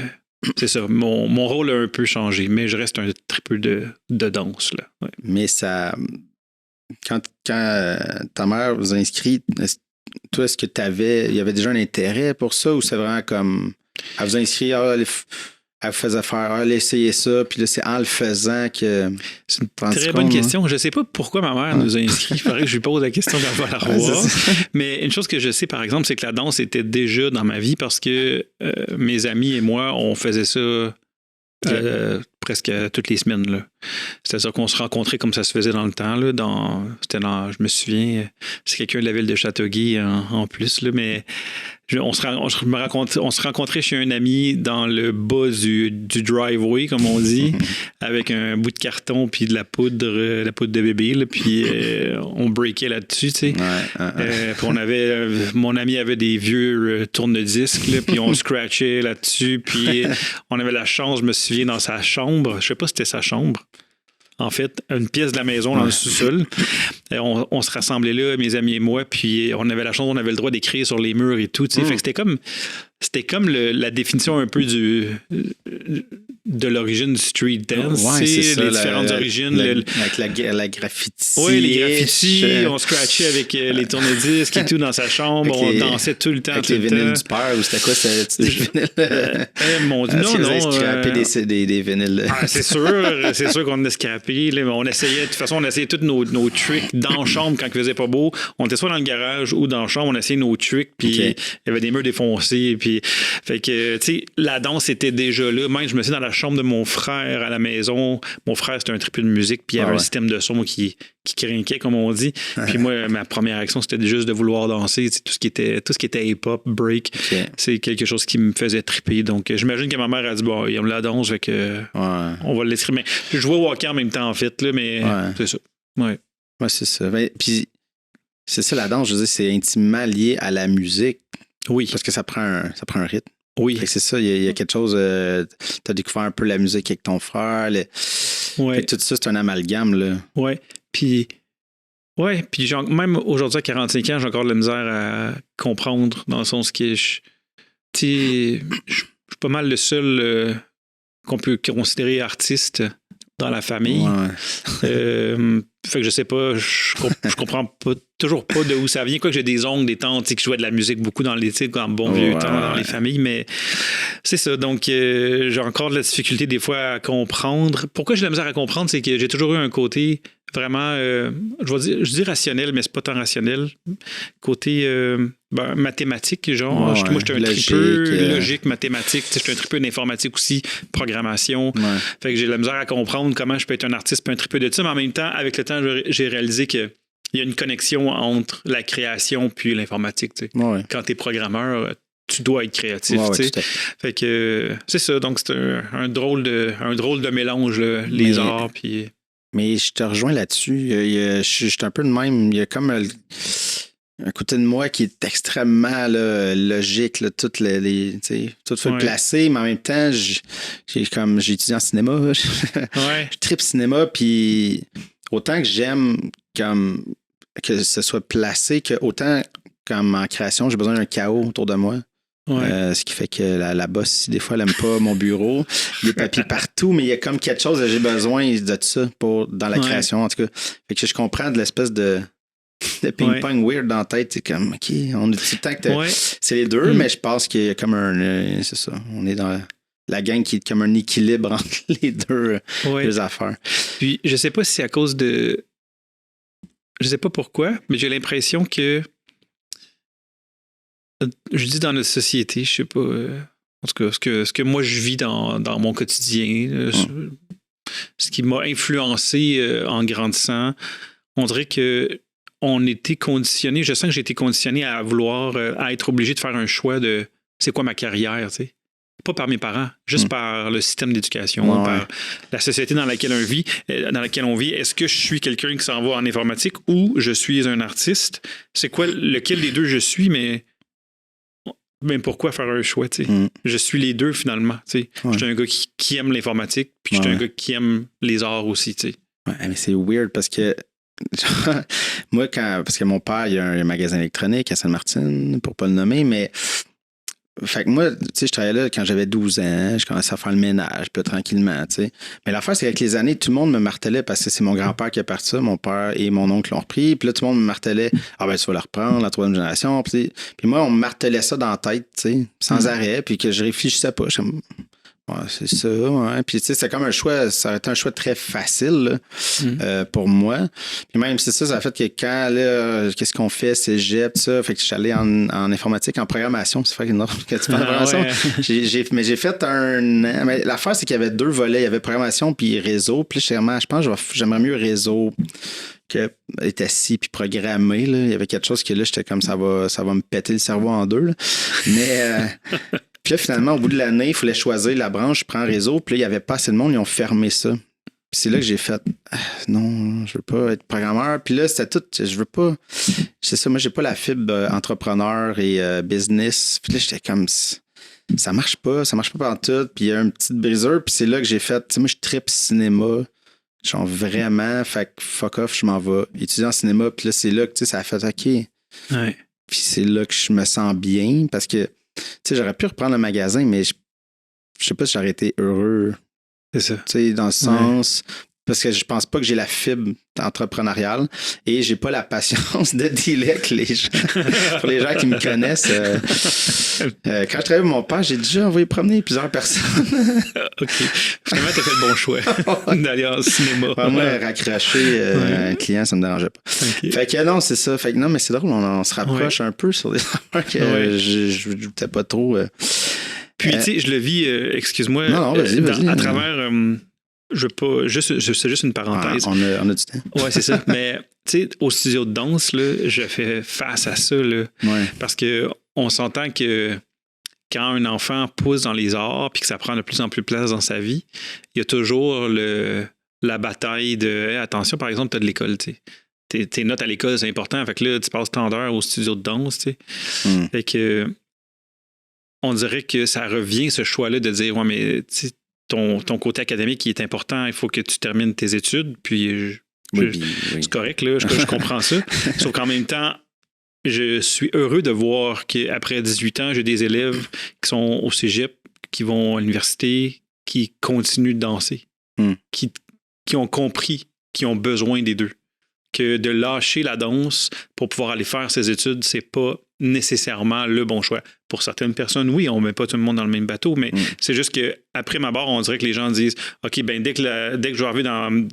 c'est ça. Mon rôle a un peu changé, mais je reste un triple de danse. Là. Ouais. Mais ça... Quand ta mère vous a inscrit, toi, est-ce que il y avait déjà un intérêt pour ça ou c'est vraiment comme... Elle vous a inscrit, elle vous faisait faire, elle essayait ça, puis là, c'est en le faisant que... C'est une très bonne question. Je ne sais pas pourquoi ma mère nous a inscrits. Il faudrait que je lui pose la question d'avoir la revoir. Mais une chose que je sais, par exemple, c'est que la danse était déjà dans ma vie parce que mes amis et moi, on faisait ça presque toutes les semaines. Là. C'est-à-dire qu'on se rencontrait comme ça se faisait dans le temps. Là, je me souviens, c'est quelqu'un de la ville de Châteauguay en plus, là, mais on se rencontrait chez un ami dans le bas du driveway, comme on dit, avec un bout de carton puis de la poudre de bébé, là, puis on breakait là-dessus, tu sais. Puis mon ami avait des vieux tourne-disques, là, puis on scratchait là-dessus, puis on avait la chance, je me souviens, dans sa chambre, je sais pas si c'était sa chambre, en fait, une pièce de la maison dans le sous-sol. Et on se rassemblait là, mes amis et moi, puis on avait la chance, on avait le droit d'écrire sur les murs et tout. Fait que c'était comme la définition un peu de l'origine du street dance. Ouais, c'est ça, les différentes origines. Avec la graffiti. Oui, les graffitis. On scratchait avec les tourne-disques et tout dans sa chambre. On dansait tout le temps. Avec les vinyles du père, ou c'était quoi? C'était des vinyles? Mon Dieu, non. Scrappé des vinyles. C'est sûr qu'on a scrappé. On essayait, de toute façon, on essayait tous nos tricks dans la chambre quand il faisait pas beau. On était soit dans le garage ou dans la chambre, on essayait nos tricks, puis il y avait des murs défoncés. Puis, fait que, tu sais, la danse était déjà là. Même, je me suis dans la chambre de mon frère à la maison. Mon frère, c'était un triple de musique, puis il y avait un système de son qui crinquait, comme on dit. Puis moi, ma première action, c'était juste de vouloir danser. Tout ce qui était hip-hop, break, c'est quelque chose qui me faisait triper. Donc, j'imagine que ma mère a dit, bon, il aime la danse, fait que on va le laisser. Mais je jouais au hockey en même temps, en fait, là, mais c'est ça. Ouais, c'est ça. Puis, c'est ça, la danse, je veux dire, c'est intimement lié à la musique. Oui. Parce que ça prend un rythme. Oui. Fait que c'est ça, il y a quelque chose. Tu as découvert un peu la musique avec ton frère. Tout ça, c'est un amalgame, là. Ouais. Puis même aujourd'hui, à 45 ans, j'ai encore de la misère à comprendre, dans le sens que je suis pas mal le seul qu'on peut considérer artiste dans la famille. Fait que je sais pas, je comprends toujours pas de où ça vient. Quoi que j'ai des oncles, des tantes qui jouaient de la musique beaucoup dans les bon vieux temps dans les familles, mais c'est ça. Donc, j'ai encore de la difficulté des fois à comprendre. Pourquoi j'ai de la misère à comprendre, c'est que j'ai toujours eu un côté vraiment, je dis rationnel, mais c'est pas tant rationnel. Côté mathématique, genre. Moi, j'étais un tripeux logique, mathématique. J'étais un tripeux d'informatique aussi, programmation. Fait que j'ai de la misère à comprendre comment je peux être un artiste, puis un tripeux de ça, mais en même temps, avec le temps, j'ai réalisé que il y a une connexion entre la création puis l'informatique. Quand tu es programmeur, tu dois être créatif. Fait que c'est ça. Donc, c'est un drôle de mélange, là, les arts. Puis... Mais je te rejoins là-dessus. Je suis un peu de même. Il y a comme un côté de moi qui est extrêmement logique. Là, tout fait placer, mais en même temps, j'ai étudié en cinéma. Je tripe cinéma, puis autant que j'aime comme que ce soit placé, que autant comme en création, j'ai besoin d'un chaos autour de moi. Ce qui fait que la boss, des fois, elle n'aime pas mon bureau. Il y a des papiers partout, mais il y a comme quelque chose, j'ai besoin de ça dans la création, en tout cas. Fait que je comprends de l'espèce de ping-pong weird dans la tête. C'est comme, OK, on est tout le temps que c'est les deux, mais je pense qu'il y a comme c'est ça, on est dans la gang qui est comme un équilibre entre les deux affaires. Puis, je sais pas si c'est à cause de... Je sais pas pourquoi, mais j'ai l'impression que je dis dans notre société, je sais pas, en tout cas, ce que moi je vis dans mon quotidien, ce qui m'a influencé en grandissant, on dirait que on était conditionné, je sens que j'ai été conditionné à vouloir, à être obligé de faire un choix de c'est quoi ma carrière, tu sais. Pas par mes parents, juste par le système d'éducation, par la société dans laquelle on vit. Est-ce que je suis quelqu'un qui s'en va en informatique ou je suis un artiste? C'est quoi, lequel des deux je suis, mais pourquoi faire un choix, tu sais? Je suis les deux, finalement, tu sais. Je suis un gars qui aime l'informatique, puis je suis un gars qui aime les arts aussi, tu sais. Ouais, mais c'est weird parce que moi, parce que mon père, il y a un magasin électronique à Sainte-Martine, pour pas le nommer, mais fait que moi, tu sais, je travaillais là quand j'avais 12 ans, je commençais à faire le ménage, puis tranquillement, tu sais. Mais l'affaire, c'est qu'avec les années, tout le monde me martelait parce que c'est mon grand-père qui a parti ça, mon père et mon oncle l'ont repris, puis là, tout le monde me martelait, ah ben, tu vas le reprendre, la troisième génération, puis moi, on me martelait ça dans la tête, tu sais, sans arrêt, puis que je réfléchissais pas. C'est ça, Puis, tu sais, c'est comme un choix, ça a été un choix très facile là, pour moi. Puis même, c'est ça a fait que quand, là, qu'est-ce qu'on fait, cégep, tout ça, fait que je suis allé en informatique, en programmation. C'est vrai que tu parles de programmation. Mais j'ai fait un an. Mais l'affaire, c'est qu'il y avait 2 volets. Il y avait programmation puis réseau. Puis là, je pense que j'aimerais mieux réseau que être assis puis programmer. Là. Il y avait quelque chose que là, j'étais comme ça va me péter le cerveau en deux. Là. Mais... Puis là, finalement, au bout de l'année, il fallait choisir la branche, je prends réseau. Puis là, il n'y avait pas assez de monde, ils ont fermé ça. Puis c'est là que j'ai fait non, je veux pas être programmeur. Puis là, c'était tout, je veux pas. C'est ça, moi, j'ai pas la fibre entrepreneur et business. Puis là, j'étais comme ça marche pas pantoute. Puis il y a un petit briseur. Puis c'est là que j'ai fait, tu sais, moi, je tripe cinéma Genre vraiment, fait que fuck off, je m'en vais. Étudier en cinéma, puis là, c'est là que, tu sais, ça a fait OK. Ouais. Puis c'est là que je me sens bien parce que, tu sais, j'aurais pu reprendre le magasin, mais je sais pas si j'aurais été heureux. C'est ça. Tu sais, dans le sens. Parce que je pense pas que j'ai la fibre entrepreneuriale et j'ai pas la patience de dealer avec les gens. Pour les gens qui me connaissent, quand je travaillais avec mon père, j'ai déjà envoyé promener plusieurs personnes. OK. Finalement, t'as fait le bon choix d'aller en cinéma. Moi, raccrocher un client, ça me dérangeait pas. Okay. Fait que non, c'est ça. Fait que non, mais c'est drôle, on se rapproche un peu sur des affaires que je doutais pas trop. Puis, tu sais, je le vis, excuse-moi, non, vas-y, à travers... je veux pas. C'est juste une parenthèse. On a du temps. Ouais, c'est ça. Mais, tu sais, au studio de danse, là, je fais face à ça, là. Ouais. Parce que on s'entend que quand un enfant pousse dans les arts puis que ça prend de plus en plus de place dans sa vie, il y a toujours la bataille de hey, attention, par exemple, tu as de l'école, tu sais. Tes notes à l'école, c'est important. Fait que là, tu passes tant d'heures au studio de danse, tu sais. Fait que on dirait que ça revient, ce choix-là, de dire ouais, mais tu sais, ton côté académique, il est important, il faut que tu termines tes études, puis c'est correct, là, je comprends ça. Sauf qu'en même temps, je suis heureux de voir qu'après 18 ans, j'ai des élèves qui sont au cégep, qui vont à l'université, qui continuent de danser, qui ont compris, qui ont besoin des deux. Que de lâcher la danse pour pouvoir aller faire ses études, c'est pas nécessairement le bon choix. Pour certaines personnes, oui, on met pas tout le monde dans le même bateau, mais c'est juste qu'après ma barre, on dirait que les gens disent OK, ben dès que je vais arriver dans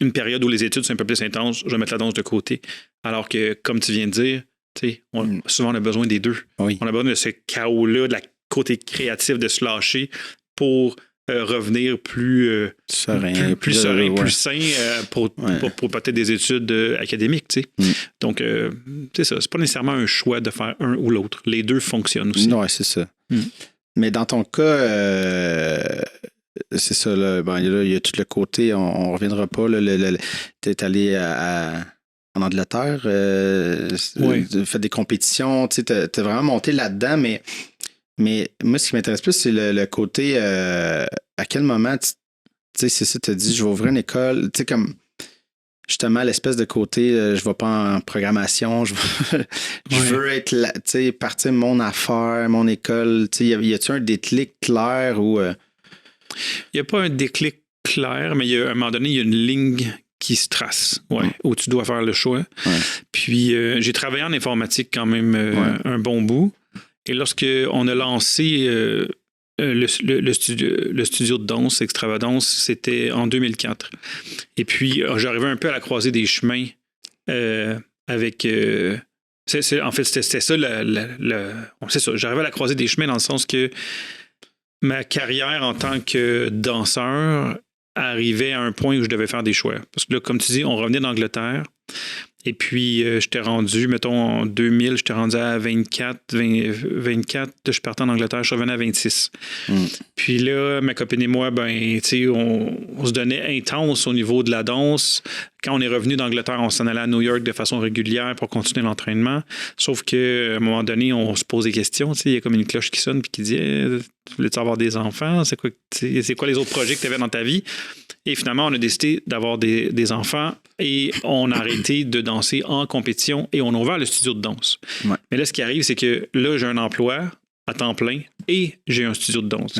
une période où les études sont un peu plus intenses, je vais mettre la danse de côté. Alors que, comme tu viens de dire, souvent on a besoin des deux. Oui. On a besoin de ce chaos-là, de la côté créatif, de se lâcher pour revenir plus serein, plus sain pour peut-être des études académiques. Tu sais. Donc, c'est ça. C'est pas nécessairement un choix de faire un ou l'autre. Les deux fonctionnent aussi. Non, c'est ça. Mais dans ton cas, c'est ça. Là, ben, il y a tout le côté, on ne reviendra pas. Tu es allé en Angleterre, fait des compétitions. Tu as vraiment monté là-dedans, mais moi, ce qui m'intéresse plus, c'est le côté à quel moment, tu sais, c'est ça, tu as dit, je vais ouvrir une école, tu sais, comme justement l'espèce de côté, je vais pas en programmation, je veux être là, tu sais, partir mon affaire, mon école, tu sais, y a-tu un déclic clair ou... Il n'y a pas un déclic clair, mais à un moment donné, il y a une ligne qui se trace, où tu dois faire le choix. Ouais. Puis, j'ai travaillé en informatique quand même un bon bout. Et lorsqu'on a lancé le studio de danse, Extravadance, c'était en 2004. Et puis, j'arrivais un peu à la croisée des chemins avec... en fait, c'était ça, c'est ça. J'arrivais à la croisée des chemins dans le sens que ma carrière en tant que danseur arrivait à un point où je devais faire des choix. Parce que là, comme tu dis, on revenait d'Angleterre. Et puis, j'étais rendu, mettons, en 2000, j'étais rendu à 24. Je partais en Angleterre, je revenais à 26. Puis là, ma copine et moi, ben, tu sais, on se donnait intense au niveau de la danse. Quand on est revenu d'Angleterre, on s'en allait à New York de façon régulière pour continuer l'entraînement. Sauf qu'à un moment donné, on se pose des questions. Il y a comme une cloche qui sonne et qui dit tu voulais-tu avoir des enfants? C'est quoi les autres projets que tu avais dans ta vie? Et finalement, on a décidé d'avoir des enfants et on a arrêté de danser en compétition et on a ouvert le studio de danse. Ouais. Mais là, ce qui arrive, c'est que là, j'ai un emploi à temps plein et j'ai un studio de danse.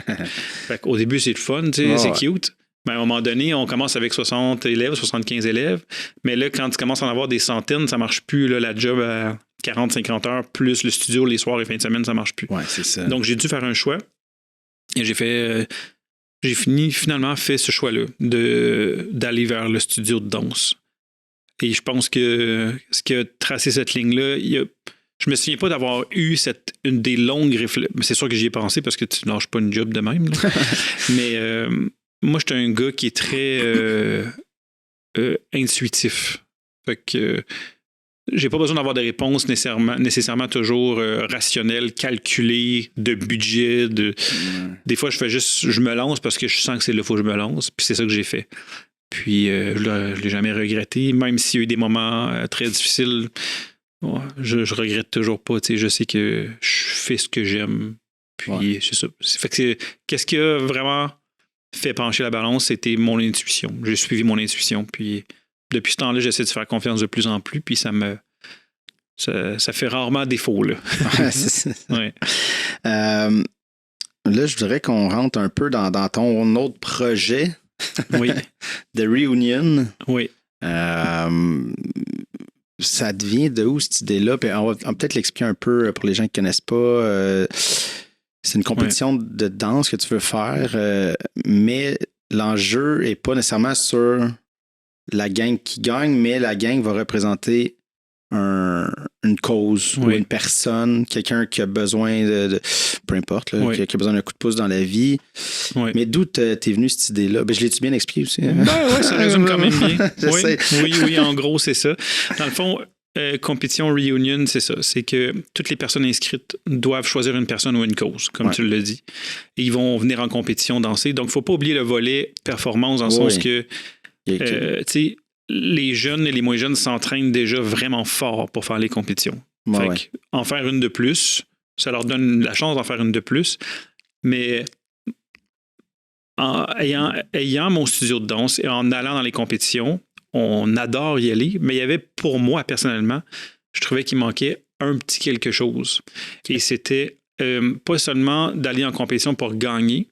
Fait qu'au début, c'est le fun, c'est cute. Mais à un moment donné, on commence avec 60 élèves, 75 élèves. Mais là, quand tu commences à en avoir des centaines, ça marche plus. Là, la job à 40-50 heures, plus le studio les soirs et fins de semaine, ça marche plus. Ouais, c'est ça. Donc, j'ai dû faire un choix. Et j'ai finalement fait ce choix-là d'aller vers le studio de danse. Et je pense que ce qui a tracé cette ligne-là, je me souviens pas d'avoir eu une des longues réflexions. C'est sûr que j'y ai pensé parce que tu lâches pas une job de même. Là. Mais moi, j'étais un gars qui est très intuitif. Fait que j'ai pas besoin d'avoir des réponses nécessairement toujours rationnelles, calculées, de budget. Des fois, je me lance parce que je sens que c'est là qu'il faut que je me lance. Puis c'est ça que j'ai fait. Puis je l'ai jamais regretté. Même s'il y a eu des moments très difficiles, je regrette toujours pas. Je sais que je fais ce que j'aime. Puis c'est ça. Fait que qu'est-ce qui a vraiment fait pencher la balance, c'était mon intuition. J'ai suivi mon intuition. Puis depuis ce temps-là, j'essaie de faire confiance de plus en plus. Puis ça fait rarement défaut. Là. C'est ça. Ouais. Là, je voudrais qu'on rentre un peu dans ton autre projet. Oui. The Reunion. Oui. Ça devient de où cette idée-là? Puis on va peut-être l'expliquer un peu pour les gens qui ne connaissent pas. C'est une compétition de danse que tu veux faire, mais l'enjeu n'est pas nécessairement sur la gang qui gagne, mais la gang va représenter une cause ou une personne, quelqu'un qui a besoin de peu importe, là, qui a besoin d'un coup de pouce dans la vie. Oui. Mais d'où t'es venu cette idée-là? Ben, je l'ai-tu bien expliqué aussi? Hein? Oui, ça résume quand même bien. Oui, en gros, c'est ça. Dans le fond, compétition Reunion, c'est ça. C'est que toutes les personnes inscrites doivent choisir une personne ou une cause, comme tu l'as dit. Et ils vont venir en compétition danser. Donc, il ne faut pas oublier le volet performance dans le sens que, tu sais, les jeunes et les moins jeunes s'entraînent déjà vraiment fort pour faire les compétitions. En faire une de plus, ça leur donne la chance d'en faire une de plus. Mais ayant mon studio de danse et en allant dans les compétitions, on adore y aller, mais il y avait pour moi, personnellement, je trouvais qu'il manquait un petit quelque chose. Et c'était pas seulement d'aller en compétition pour gagner,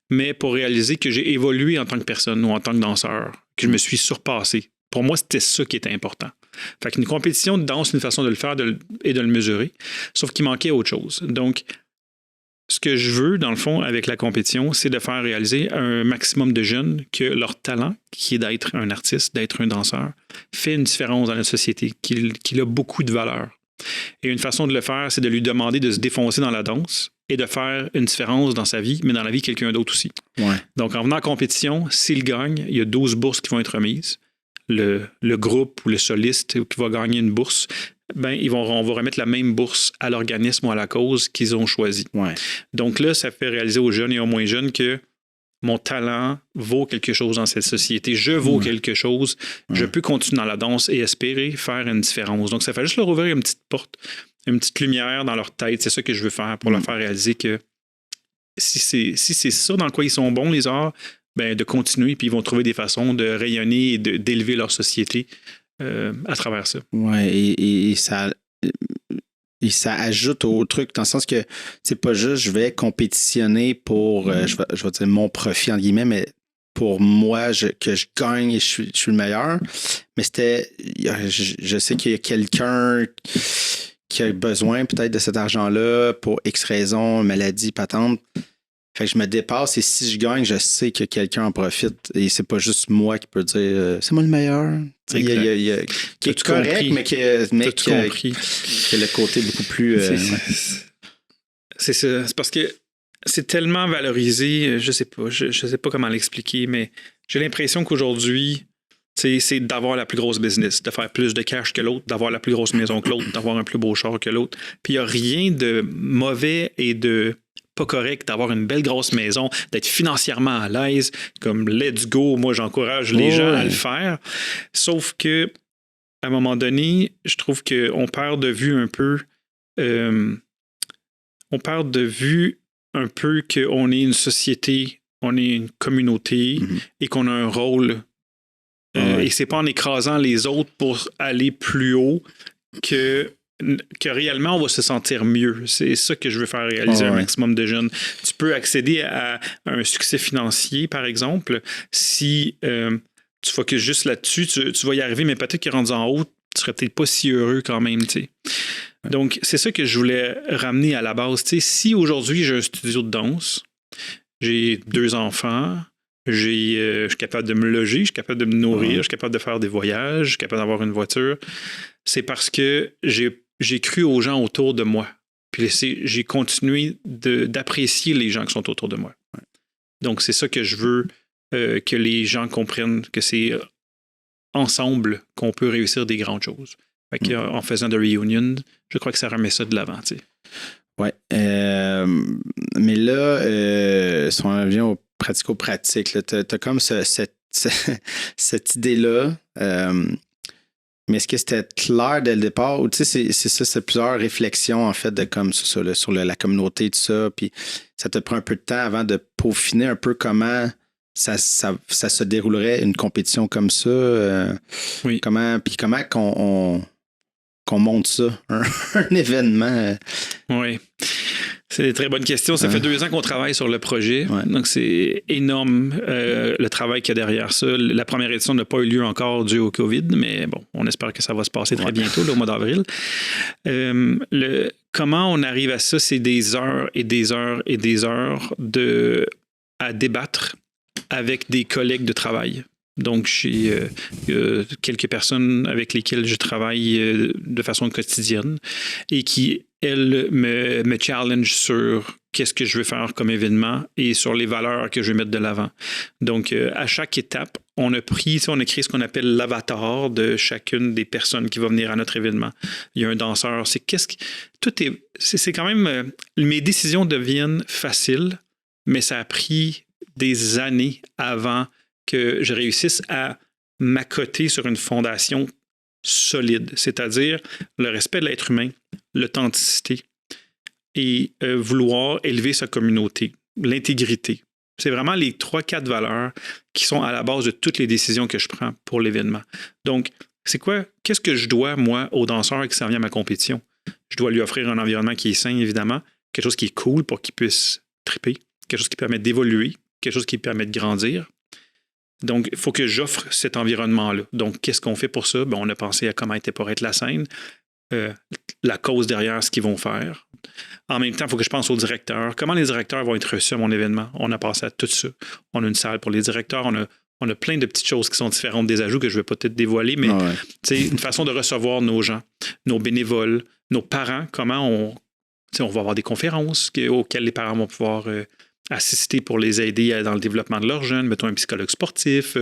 mais pour réaliser que j'ai évolué en tant que personne ou en tant que danseur, que je me suis surpassé. Pour moi, c'était ça qui était important. Fait qu'une compétition de danse, c'est une façon de le faire et de le mesurer, sauf qu'il manquait autre chose. Donc, ce que je veux, dans le fond, avec la compétition, c'est de faire réaliser à un maximum de jeunes que leur talent, qui est d'être un artiste, d'être un danseur, fait une différence dans la société, qu'il a beaucoup de valeur. Et une façon de le faire, c'est de lui demander de se défoncer dans la danse et de faire une différence dans sa vie, mais dans la vie de quelqu'un d'autre aussi. Donc, en venant en compétition, s'il gagne, il y a 12 bourses qui vont être remises. Le groupe ou le soliste qui va gagner une bourse, on va remettre la même bourse à l'organisme ou à la cause qu'ils ont choisi. Donc là, ça fait réaliser aux jeunes et aux moins jeunes que mon talent vaut quelque chose dans cette société. Je vaux quelque chose. Je peux continuer dans la danse et espérer faire une différence. Donc, ça fait juste leur ouvrir une petite porte, une petite lumière dans leur tête. C'est ça que je veux faire pour leur faire réaliser que si c'est ça dans quoi ils sont bons, les arts, de continuer, puis ils vont trouver des façons de rayonner et d'élever leur société à travers ça. Oui, et ça ajoute au truc, dans le sens que c'est pas juste je vais compétitionner pour, je vais dire mon profit, entre guillemets, mais pour moi, que je gagne et je suis le meilleur. Mais je sais qu'il y a quelqu'un qui a besoin peut-être de cet argent-là pour X raisons, maladie, patente. Fait que je me dépasse et si je gagne, je sais que quelqu'un en profite et c'est pas juste moi qui peut dire c'est moi le meilleur. Il y a qui est correct, compris. mais qui a le côté beaucoup plus. C'est ça. C'est parce que c'est tellement valorisé, je sais pas comment l'expliquer, mais j'ai l'impression qu'aujourd'hui, c'est d'avoir la plus grosse business, de faire plus de cash que l'autre, d'avoir la plus grosse maison que l'autre, d'avoir un plus beau char que l'autre. Puis il n'y a rien de mauvais et de pas correct d'avoir une belle grosse maison, d'être financièrement à l'aise, comme let's go, moi j'encourage les gens à le faire. Sauf que à un moment donné, je trouve qu'on perd de vue un peu qu'on est une société, on est une communauté et qu'on a un rôle. Et c'est pas en écrasant les autres pour aller plus haut que réellement on va se sentir mieux. C'est ça que je veux faire réaliser un maximum de jeunes. Tu peux accéder à un succès financier, par exemple, si tu focuses juste là-dessus, tu vas y arriver, mais peut-être que rendu en haut, tu serais peut-être pas si heureux quand même, tu sais. Donc, c'est ça que je voulais ramener à la base. Tu sais, si aujourd'hui j'ai un studio de danse, j'ai 2 enfants, je suis capable de me loger, je suis capable de me nourrir, je suis capable de faire des voyages, je suis capable d'avoir une voiture, c'est parce que j'ai cru aux gens autour de moi. Puis j'ai continué d'apprécier les gens qui sont autour de moi. Donc, c'est ça que je veux que les gens comprennent, que c'est ensemble qu'on peut réussir des grandes choses. Fait qu'en faisant de Reunion, je crois que ça remet ça de l'avant. Tu sais. Oui. Mais là, si on revient au pratico-pratique, tu as comme cette idée-là. Mais est-ce que c'était clair dès le départ? Ou tu sais, c'est ça, c'est plusieurs réflexions, en fait, de comme ça, là, sur la communauté, tout ça. Puis ça te prend un peu de temps avant de peaufiner un peu comment ça se déroulerait une compétition comme ça. Oui. Comment qu'on monte ça, un événement. Oui. C'est une très bonne question. Ça fait 2 ans qu'on travaille sur le projet. Ouais. Donc, c'est énorme le travail qu'il y a derrière ça. La première édition n'a pas eu lieu encore dû au COVID, mais bon, on espère que ça va se passer très bientôt, là, au mois d'avril. Comment on arrive à ça? C'est des heures et des heures et des heures à débattre avec des collègues de travail. Donc, j'ai quelques personnes avec lesquelles je travaille de façon quotidienne et qui, elles, me challenge sur qu'est-ce que je veux faire comme événement et sur les valeurs que je veux mettre de l'avant. Donc, à chaque étape, on a créé ce qu'on appelle l'avatar de chacune des personnes qui va venir à notre événement. Il y a un danseur. C'est quand même... mes décisions deviennent faciles, mais ça a pris des années avant que je réussisse à m'accoter sur une fondation solide, c'est-à-dire le respect de l'être humain, l'authenticité et vouloir élever sa communauté, l'intégrité. C'est vraiment les 3-4 valeurs qui sont à la base de toutes les décisions que je prends pour l'événement. Donc, qu'est-ce que je dois, moi, au danseur qui s'en vient à ma compétition? Je dois lui offrir un environnement qui est sain, évidemment, quelque chose qui est cool pour qu'il puisse triper, quelque chose qui permet d'évoluer, quelque chose qui permet de grandir. Donc, il faut que j'offre cet environnement-là. Donc, qu'est-ce qu'on fait pour ça? Ben, on a pensé à comment était pour être la scène, la cause derrière ce qu'ils vont faire. En même temps, il faut que je pense aux directeurs. Comment les directeurs vont être reçus à mon événement? On a pensé à tout ça. On a une salle pour les directeurs. On a plein de petites choses qui sont différentes des ajouts que je ne vais pas peut-être dévoiler, mais c'est une façon de recevoir nos gens, nos bénévoles, nos parents. Comment on va avoir des conférences auxquelles les parents vont pouvoir assister pour les aider dans le développement de leurs jeunes, mettons un psychologue sportif,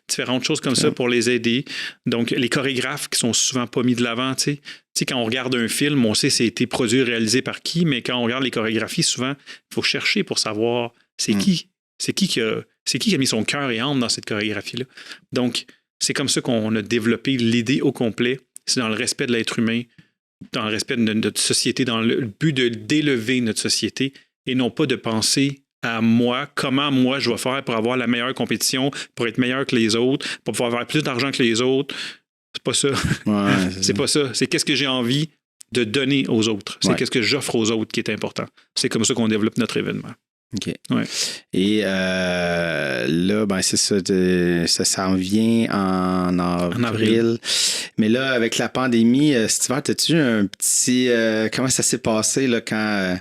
différentes choses comme ça pour les aider. Donc, les chorégraphes qui sont souvent pas mis de l'avant, tu sais, quand on regarde un film, on sait c'est été produit, réalisé par qui, mais quand on regarde les chorégraphies, souvent, il faut chercher pour savoir c'est qui qui a mis son cœur et âme dans cette chorégraphie-là. Donc, c'est comme ça qu'on a développé l'idée au complet. C'est dans le respect de l'être humain, dans le respect de notre société, dans le but d'élever notre société et non pas de penser à moi, comment moi je vais faire pour avoir la meilleure compétition, pour être meilleur que les autres, pour pouvoir avoir plus d'argent que les autres. C'est pas ça. Ouais, c'est pas ça. C'est qu'est-ce que j'ai envie de donner aux autres. C'est qu'est-ce que j'offre aux autres qui est important. C'est comme ça qu'on développe notre événement. OK. Ouais. Et là, ben c'est ça, ça s'en vient en avril. Mais là, avec la pandémie, cet hiver, as-tu un petit... comment ça s'est passé là, quand...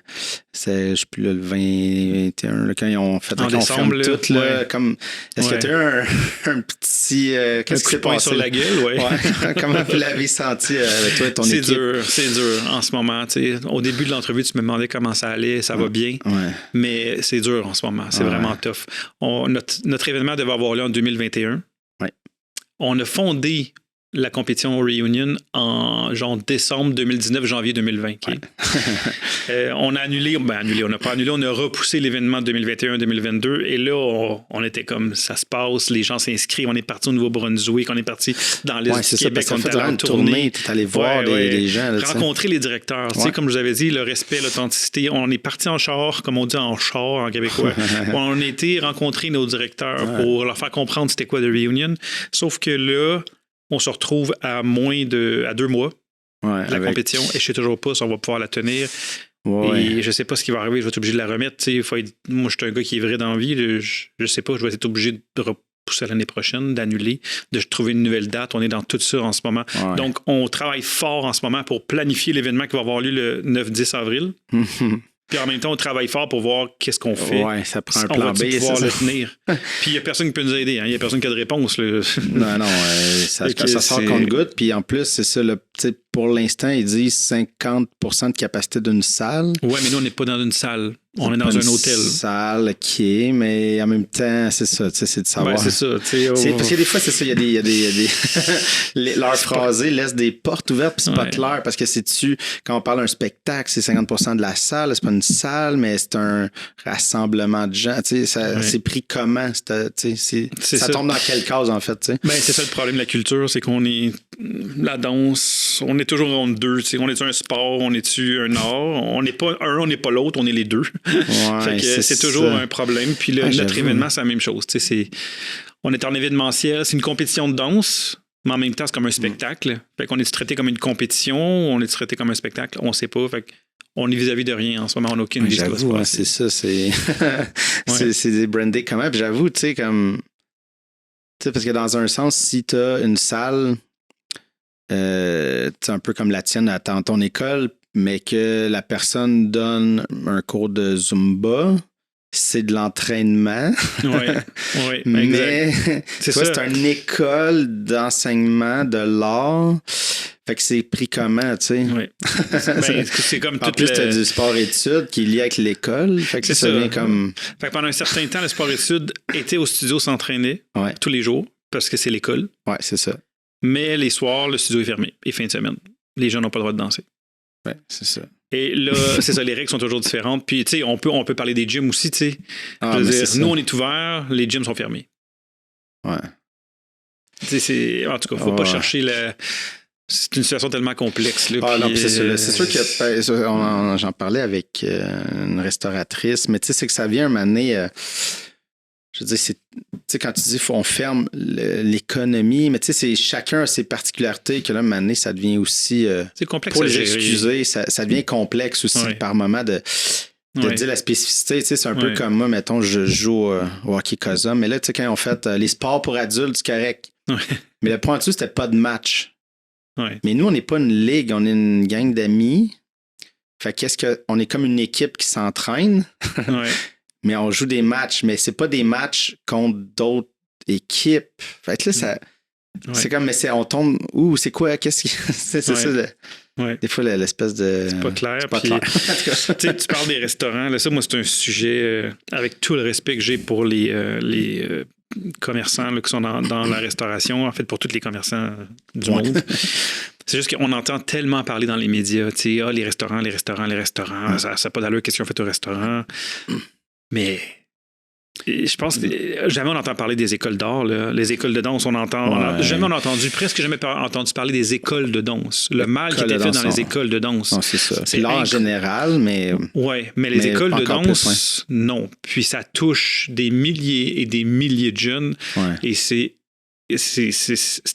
je sais plus, le 21, là, quand ils ont fait la décembre, tout, là, comme... Est-ce que tu as eu un petit... qu'est-ce qui s'est passé? Sur la gueule, oui. Ouais. Comment vous l'avez senti avec toi et ton équipe? C'est dur en ce moment. T'sais. Au début de l'entrevue, tu me demandais comment ça allait, ça va bien. Ouais. Mais c'est dur en ce moment. C'est vraiment tough. Notre événement devait avoir lieu en 2021. Ouais. On a fondé la compétition Reunion en genre décembre 2019, janvier 2020. Okay? Ouais. On a annulé, on n'a pas annulé, on a repoussé l'événement 2021-2022 et là, on était comme ça se passe, les gens s'inscrivent, on est parti au Nouveau-Brunswick, on est parti dans l'Est du Québec, on est allé en tournée. Tu es allé voir les gens. Là, rencontrer les directeurs. Tu sais, comme je vous avais dit, le respect, l'authenticité. On est parti en char, comme on dit en char en québécois. On a été rencontrer nos directeurs pour leur faire comprendre c'était quoi de Reunion. Sauf que là, on se retrouve à 2 mois de la compétition et je ne sais toujours pas si on va pouvoir la tenir. Ouais. Et je ne sais pas ce qui va arriver, je vais être obligé de la remettre. Moi, je suis un gars qui est vrai dans la vie. Je ne sais pas, je vais être obligé de repousser l'année prochaine, d'annuler, de trouver une nouvelle date. On est dans tout ça en ce moment. Ouais. Donc, on travaille fort en ce moment pour planifier l'événement qui va avoir lieu le 9-10 avril. Puis en même temps, on travaille fort pour voir qu'est-ce qu'on fait. Ouais, ça prend un plan B. On va pouvoir le tenir. Puis il n'y a personne qui peut nous aider. Il n'y a personne qui a de réponse. Là. Non, ça sort compte-goutte. Puis en plus, c'est ça. Pour l'instant, ils disent 50% de capacité d'une salle. Oui, mais nous, on n'est pas dans une salle. On est dans un hôtel. Salle, OK, mais en même temps, c'est ça, tu sais, c'est de savoir. Ben, c'est ça, tu sais. Parce que des fois, c'est ça, il y a des leur phrasé laisse des portes ouvertes, puis c'est pas clair, parce que quand on parle d'un spectacle, c'est 50% de la salle, c'est pas une salle, mais c'est un rassemblement de gens, tu sais, c'est pris comment? Ça tombe dans quelle case, en fait, tu sais? Ben, c'est ça le problème de la culture, c'est qu'on est, la danse, on est toujours entre deux, tu sais, on est-tu un sport, on est-tu un art, on n'est pas un, on n'est pas l'autre, on est les deux. Ouais, c'est toujours un problème. Puis notre événement, c'est la même chose. On est en événementiel, c'est une compétition de danse, mais en même temps, c'est comme un spectacle. Fait qu'on est traité comme une compétition, on est traité comme un spectacle, on sait pas. Fait qu'on est vis-à-vis de rien en ce moment, on n'a aucune idée de ce qui va se passer. C'est ça, c'est brandé comment. Puis j'avoue, tu sais, comme. Tu sais, parce que dans un sens, si tu as une salle, un peu comme la tienne à ton école, mais que la personne donne un cours de Zumba, c'est de l'entraînement. Oui, mais c'est une école d'enseignement de l'art. Fait que c'est pris comment, tu sais? Oui. Ben, c'est comme en plus, tu as du sport-études qui est lié avec l'école. Fait que ça devient comme... Fait que pendant un certain temps, le sport-études était au studio s'entraîner tous les jours parce que c'est l'école. Ouais, c'est ça. Mais les soirs, le studio est fermé et fin de semaine. Les gens n'ont pas le droit de danser. Ouais, c'est ça. Et là, c'est ça, les règles sont toujours différentes. Puis, tu sais, on peut parler des gyms aussi, tu sais. Nous, on est ouverts, les gyms sont fermés. Ouais. Tu sais, en tout cas, faut pas chercher C'est une situation tellement complexe. Là, non, c'est sûr que j'en parlais avec une restauratrice, mais tu sais, c'est que ça vient un moment donné... je veux dire, tu sais, quand tu dis on ferme l'économie, mais tu sais, c'est chacun a ses particularités que là, un moment donné, ça devient aussi... c'est complexe pour les excuser, ça devient complexe aussi par moment de dire la spécificité. Tu sais, c'est un peu comme moi, mettons, je joue au hockey COSA, mais là, tu sais, quand on fait les sports pour adultes, c'est correct. Mais le point dessus, c'était pas de match. Mais nous, on n'est pas une ligue, on est une gang d'amis. Fait on est comme une équipe qui s'entraîne. Mais on joue des matchs, mais c'est pas des matchs contre d'autres équipes. Fait que là, c'est comme, mais on tombe. C'est quoi? Qu'est-ce qui. c'est ça. Des fois, l'espèce de. C'est pas clair. C'est pas clair. Tu parles des restaurants. Là, ça, moi, c'est un sujet, avec tout le respect que j'ai pour les commerçants là, qui sont dans la restauration, en fait, pour tous les commerçants du monde. C'est juste qu'on entend tellement parler dans les médias, tu sais, les restaurants, ça n'a pas d'allure, qu'est-ce qu'ils ont fait au restaurant. Mais je pense que jamais on entend parler des écoles d'art, là. Les écoles de danse, jamais on a entendu, presque jamais entendu parler des écoles de danse. Le mal qui était fait dans les écoles de danse. Non, c'est ça. C'est l'art en général, mais... Oui, mais les écoles de danse, non. Puis ça touche des milliers et des milliers de jeunes. Et c'est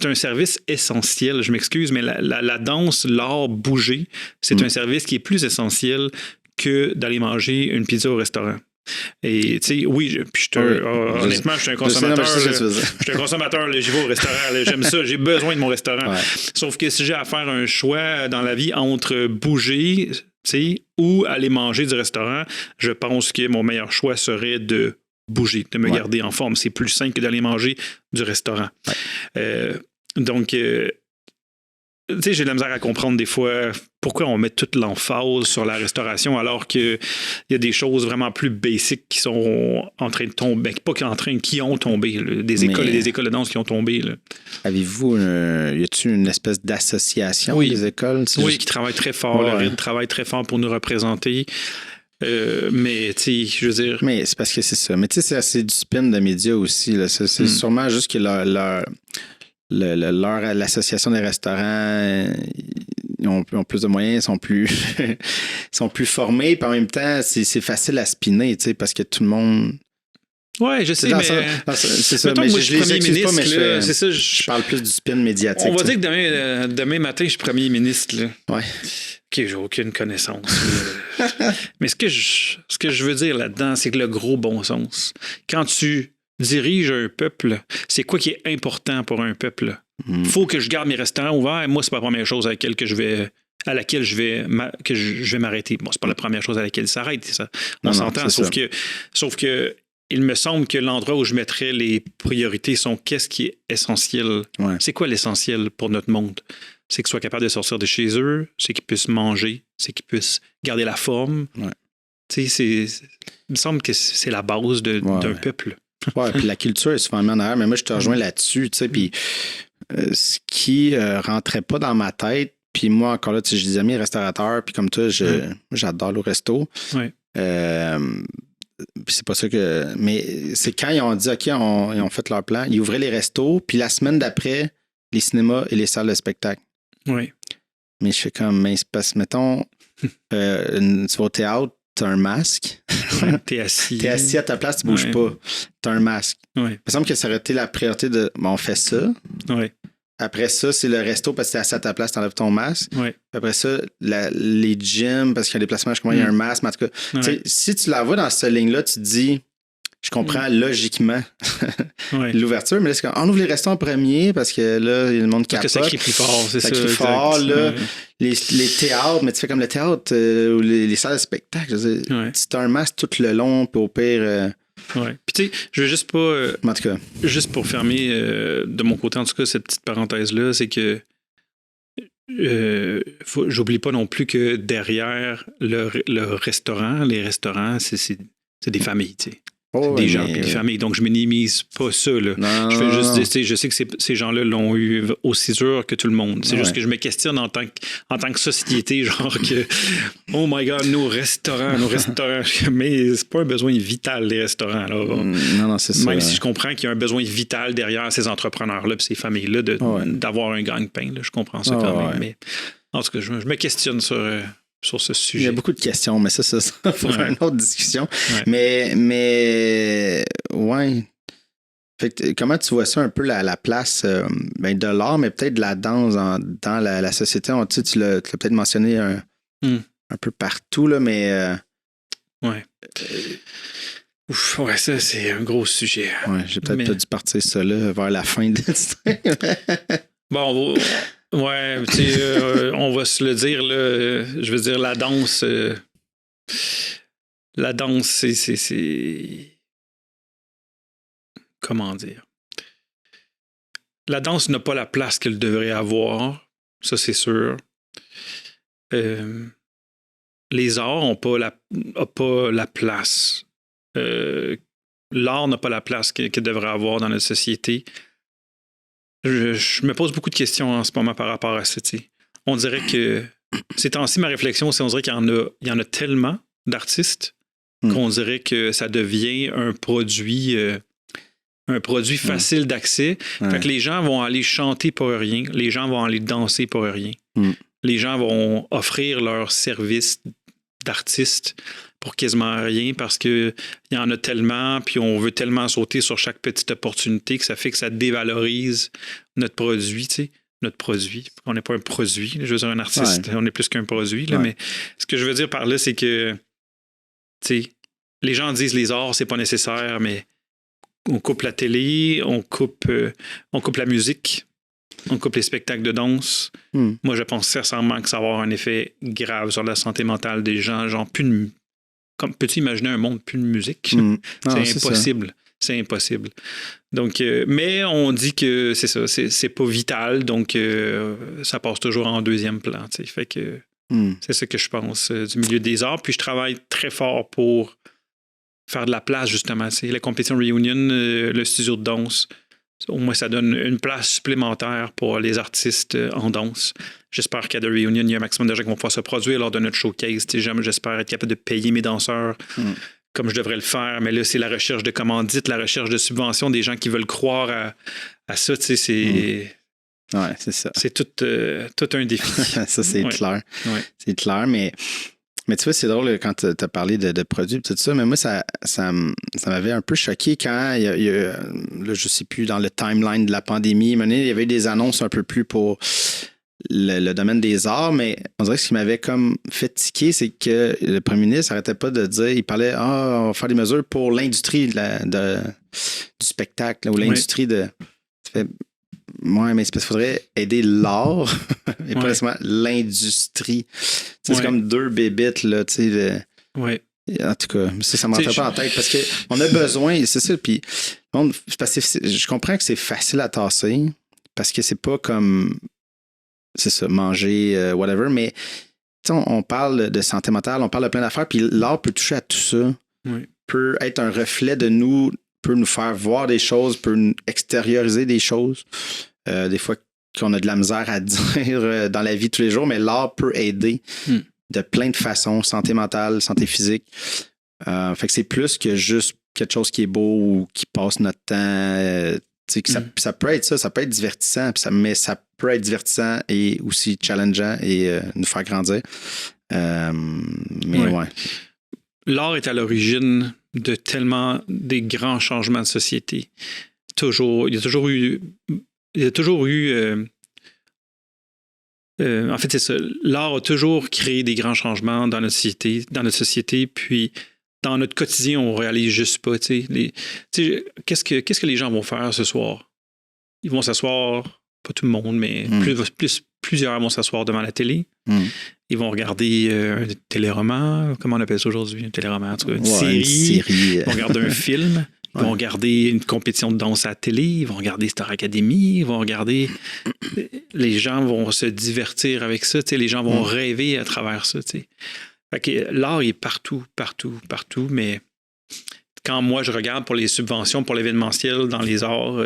un service essentiel. Je m'excuse, mais la danse, l'art, bouger, c'est un service qui est plus essentiel que d'aller manger une pizza au restaurant. Et tu sais, honnêtement, je suis un consommateur. Je suis un consommateur, j'y vais au restaurant, j'aime ça, j'ai besoin de mon restaurant. Sauf que si j'ai à faire un choix dans la vie entre bouger, tu sais, ou aller manger du restaurant, je pense que mon meilleur choix serait de bouger, de me garder en forme. C'est plus simple que d'aller manger du restaurant. Donc, tu sais, j'ai de la misère à comprendre des fois pourquoi on met toute l'emphase sur la restauration alors qu'il y a des choses vraiment plus basiques qui sont en train de tomber. Qui ont tombé. Écoles et des écoles de danse qui ont tombé. Là. Avez-vous, y a-t-il une espèce d'association des écoles? Qui travaille très fort. Le RID travaille très fort pour nous représenter. Mais, tu sais, je veux dire... Mais c'est parce que c'est ça. Mais tu sais, c'est assez du spin de médias aussi. Là. C'est sûrement juste que l'association des restaurants, ils ont plus de moyens, sont plus formés, puis en même temps, c'est facile à spinner, tu sais, parce que tout le monde... Ouais, je sais, mais... C'est ça, mais moi, je suis premier ministre, c'est ça, je parle plus du spin médiatique. On va dire que demain matin, je suis premier ministre, là. Ouais. OK, j'ai aucune connaissance. Mais ce que je veux dire là-dedans, c'est que le gros bon sens, quand tu dirige un peuple, c'est quoi qui est important pour un peuple? Faut que je garde mes restaurants ouverts. Moi, c'est pas la première chose à laquelle je vais m'arrêter. Bon, c'est pas la première chose à laquelle il s'arrête, ça. On s'entend. Sauf que il me semble que l'endroit où je mettrais les priorités sont qu'est-ce qui est essentiel. Ouais. C'est quoi l'essentiel pour notre monde? C'est qu'ils soient capables de sortir de chez eux, c'est qu'ils puissent manger, c'est qu'ils puissent garder la forme. Ouais. Tu sais, il me semble que c'est la base d'un peuple. Ouais, puis la culture est souvent mise en arrière, mais moi, je te rejoins là-dessus, tu sais, puis ce qui rentrait pas dans ma tête, puis moi, encore là, tu sais, j'ai des amis restaurateurs, puis comme toi, j'adore le resto. Ouais. Puis c'est pas ça que... Mais c'est quand ils ont dit, OK, ils ont fait leur plan, ils ouvraient les restos, puis la semaine d'après, les cinémas et les salles de spectacle. Oui. Mais je fais comme, mais c'est parce, mettons, tu vas au théâtre, t'as un masque. Ouais, t'es assis. T'es assis à ta place, tu bouges pas. T'as un masque. Ouais. Il me semble que ça aurait été la priorité de, bon, on fait ça. Ouais. Après ça, c'est le resto parce que t'es assis à ta place, t'enlèves ton masque. Ouais. Après ça, les gyms, parce qu'il y a un déplacement, il y a un masque. Mais en tout cas, si tu la vois dans cette ligne-là, tu te dis, je comprends logiquement l'ouverture, mais là, c'est on ouvre les restos en premier parce que là, il y a le monde qui capote. Parce que ça crie plus fort, c'est ça. Ça crie fort, là. Les théâtres, mais tu fais comme le théâtre ou les salles de spectacle. Je veux dire, tu as un masque tout le long, puis au pire... Ouais. Puis tu sais, je veux juste pas... en tout cas. Juste pour fermer, de mon côté, en tout cas, cette petite parenthèse-là, c'est que j'oublie pas non plus que derrière le restaurant, les restaurants, c'est des familles, tu sais. Des gens et des familles. Donc, je minimise pas ça. Là. Je fais juste dire, je sais que ces gens-là l'ont eu aussi dur que tout le monde. C'est juste que je me questionne en tant que société, genre que, oh my God, nos restaurants. Mais c'est pas un besoin vital, les restaurants. Là. Non, c'est ça. Même si je comprends qu'il y a un besoin vital derrière ces entrepreneurs-là et ces familles-là d'avoir un gagne-pain. Je comprends ça quand même. Mais en tout cas, je me questionne sur ce sujet. Il y a beaucoup de questions, mais ça pour une autre discussion. Ouais. Mais ouais. Fait que, comment tu vois ça un peu la place de l'art, mais peut-être de la danse dans la société? Tu l'as peut-être mentionné un peu partout, là, mais... ouais. Ouais, ça, c'est un gros sujet. Ouais, j'ai peut-être pas dû partir ça là vers la fin de Bon, ouais, tu sais, on va se le dire, là, je veux dire, la danse, c'est... Comment dire? La danse n'a pas la place qu'elle devrait avoir, ça c'est sûr. Les arts n'ont pas la place. L'art n'a pas la place qu'elle devrait avoir dans notre société. Je me pose beaucoup de questions en ce moment par rapport à ça. T'sais. On dirait que ces temps-ci, ma réflexion, c'est on dirait qu'il y en a tellement d'artistes qu'on dirait que ça devient un produit facile d'accès. Fait que les gens vont aller chanter pour rien, les gens vont aller danser pour rien. Les gens vont offrir leur service d'artiste pour quasiment rien parce qu'il y en a tellement, puis on veut tellement sauter sur chaque petite opportunité que ça fait que ça dévalorise notre produit, tu sais. Notre produit. On n'est pas un produit, je veux dire un artiste, on est plus qu'un produit, là, mais ce que je veux dire par là, c'est que, tu sais, les gens disent les arts, c'est pas nécessaire, mais on coupe la télé, on coupe la musique, on coupe les spectacles de danse. Moi, je pense sincèrement que ça va avoir un effet grave sur la santé mentale des gens, genre comme peux-tu imaginer un monde plus de musique? C'est impossible. C'est impossible. Donc, mais on dit que c'est ça, c'est pas vital, donc ça passe toujours en deuxième plan. T'sais. Fait que c'est ça que je pense du milieu des arts. Puis je travaille très fort pour faire de la place, justement. T'sais. La compétition Reunion, le studio de danse, au moins ça donne une place supplémentaire pour les artistes en danse. J'espère qu'à The Reunion, il y a un maximum de gens qui vont pouvoir se produire lors de notre showcase. J'espère être capable de payer mes danseurs comme je devrais le faire. Mais là, c'est la recherche de commandites, la recherche de subventions, des gens qui veulent croire à ça. C'est ouais, c'est ça. C'est tout un défi. Ça, c'est clair. Ouais. C'est clair, mais tu vois, c'est drôle quand tu as parlé de produits et tout ça, mais moi, ça m'avait un peu choqué quand il y a là, je ne sais plus, dans le timeline de la pandémie, il y avait des annonces un peu plus pour le domaine des arts, mais on dirait que ce qui m'avait comme fait tiquer, c'est que le premier ministre n'arrêtait pas de dire, il parlait, on va faire des mesures pour l'industrie du spectacle, ou l'industrie de... Ouais, mais c'est parce qu'il faudrait aider l'art et pas nécessairement l'industrie. C'est comme deux bébites, là, tu sais. En tout cas, ça ne m'entrait pas en tête parce qu'on a besoin, c'est ça. Puis, je comprends que c'est facile à tasser parce que c'est pas comme, c'est ça, manger, whatever, mais on parle de santé mentale, on parle de plein d'affaires, puis l'art peut toucher à tout ça. Oui. Peut être un reflet de nous, peut nous faire voir des choses, peut nous extérioriser des choses. Des fois qu'on a de la misère à dire dans la vie de tous les jours, mais l'art peut aider de plein de façons, santé mentale, santé physique. Fait que c'est plus que juste quelque chose qui est beau ou qui passe notre temps. Ça peut être ça peut être divertissant, mais ça peut être divertissant et aussi challengeant et nous faire grandir. Mais ouais. L'art est à l'origine de tellement des grands changements de société. Il y a toujours eu en fait, c'est ça. L'art a toujours créé des grands changements dans notre société, puis dans notre quotidien, on ne réalise juste pas. Qu'est-ce que les gens vont faire ce soir? Ils vont s'asseoir, pas tout le monde, mais plusieurs vont s'asseoir devant la télé. Ils vont regarder un téléroman, comment on appelle ça aujourd'hui? Un téléroman, en tout cas, une série. Ils vont regarder un film. Ils vont regarder une compétition de danse à la télé. Ils vont regarder Star Academy. Ils vont regarder... Les gens vont se divertir avec ça. Les gens vont rêver à travers ça. Fait que l'art est partout, mais quand moi je regarde pour les subventions, pour l'événementiel dans les arts,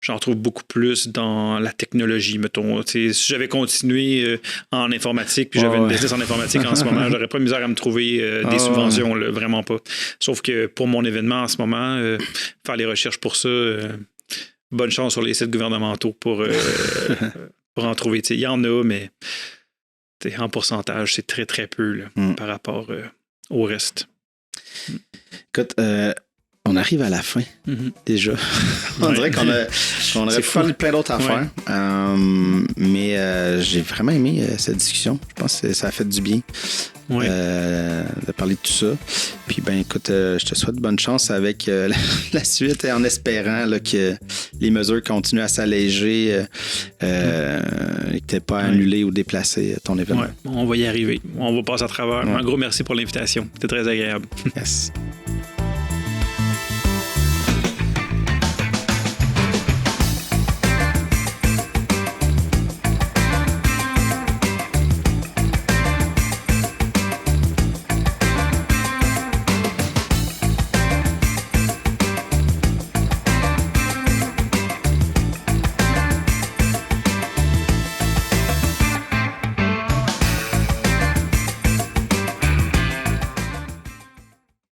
j'en trouve beaucoup plus dans la technologie, mettons. Si j'avais continué en informatique, puis j'avais une business en informatique en ce moment, j'aurais pas misère à me trouver des subventions, là, vraiment pas. Sauf que pour mon événement en ce moment, faire les recherches pour ça, bonne chance sur les sites gouvernementaux pour en trouver. Il y en a, mais en pourcentage, c'est très, très peu là, par rapport au reste. Écoute, on arrive à la fin, déjà. On dirait qu'on aurait pu parler de plein d'autres affaires. Mais j'ai vraiment aimé cette discussion. Je pense que ça a fait du bien de parler de tout ça. Puis, écoute, je te souhaite bonne chance avec la suite en espérant là, que les mesures continuent à s'alléger et que tu n'aies pas annulé ou déplacé ton événement. On va y arriver. On va passer à travers. Un gros merci pour l'invitation. C'était très agréable. Yes.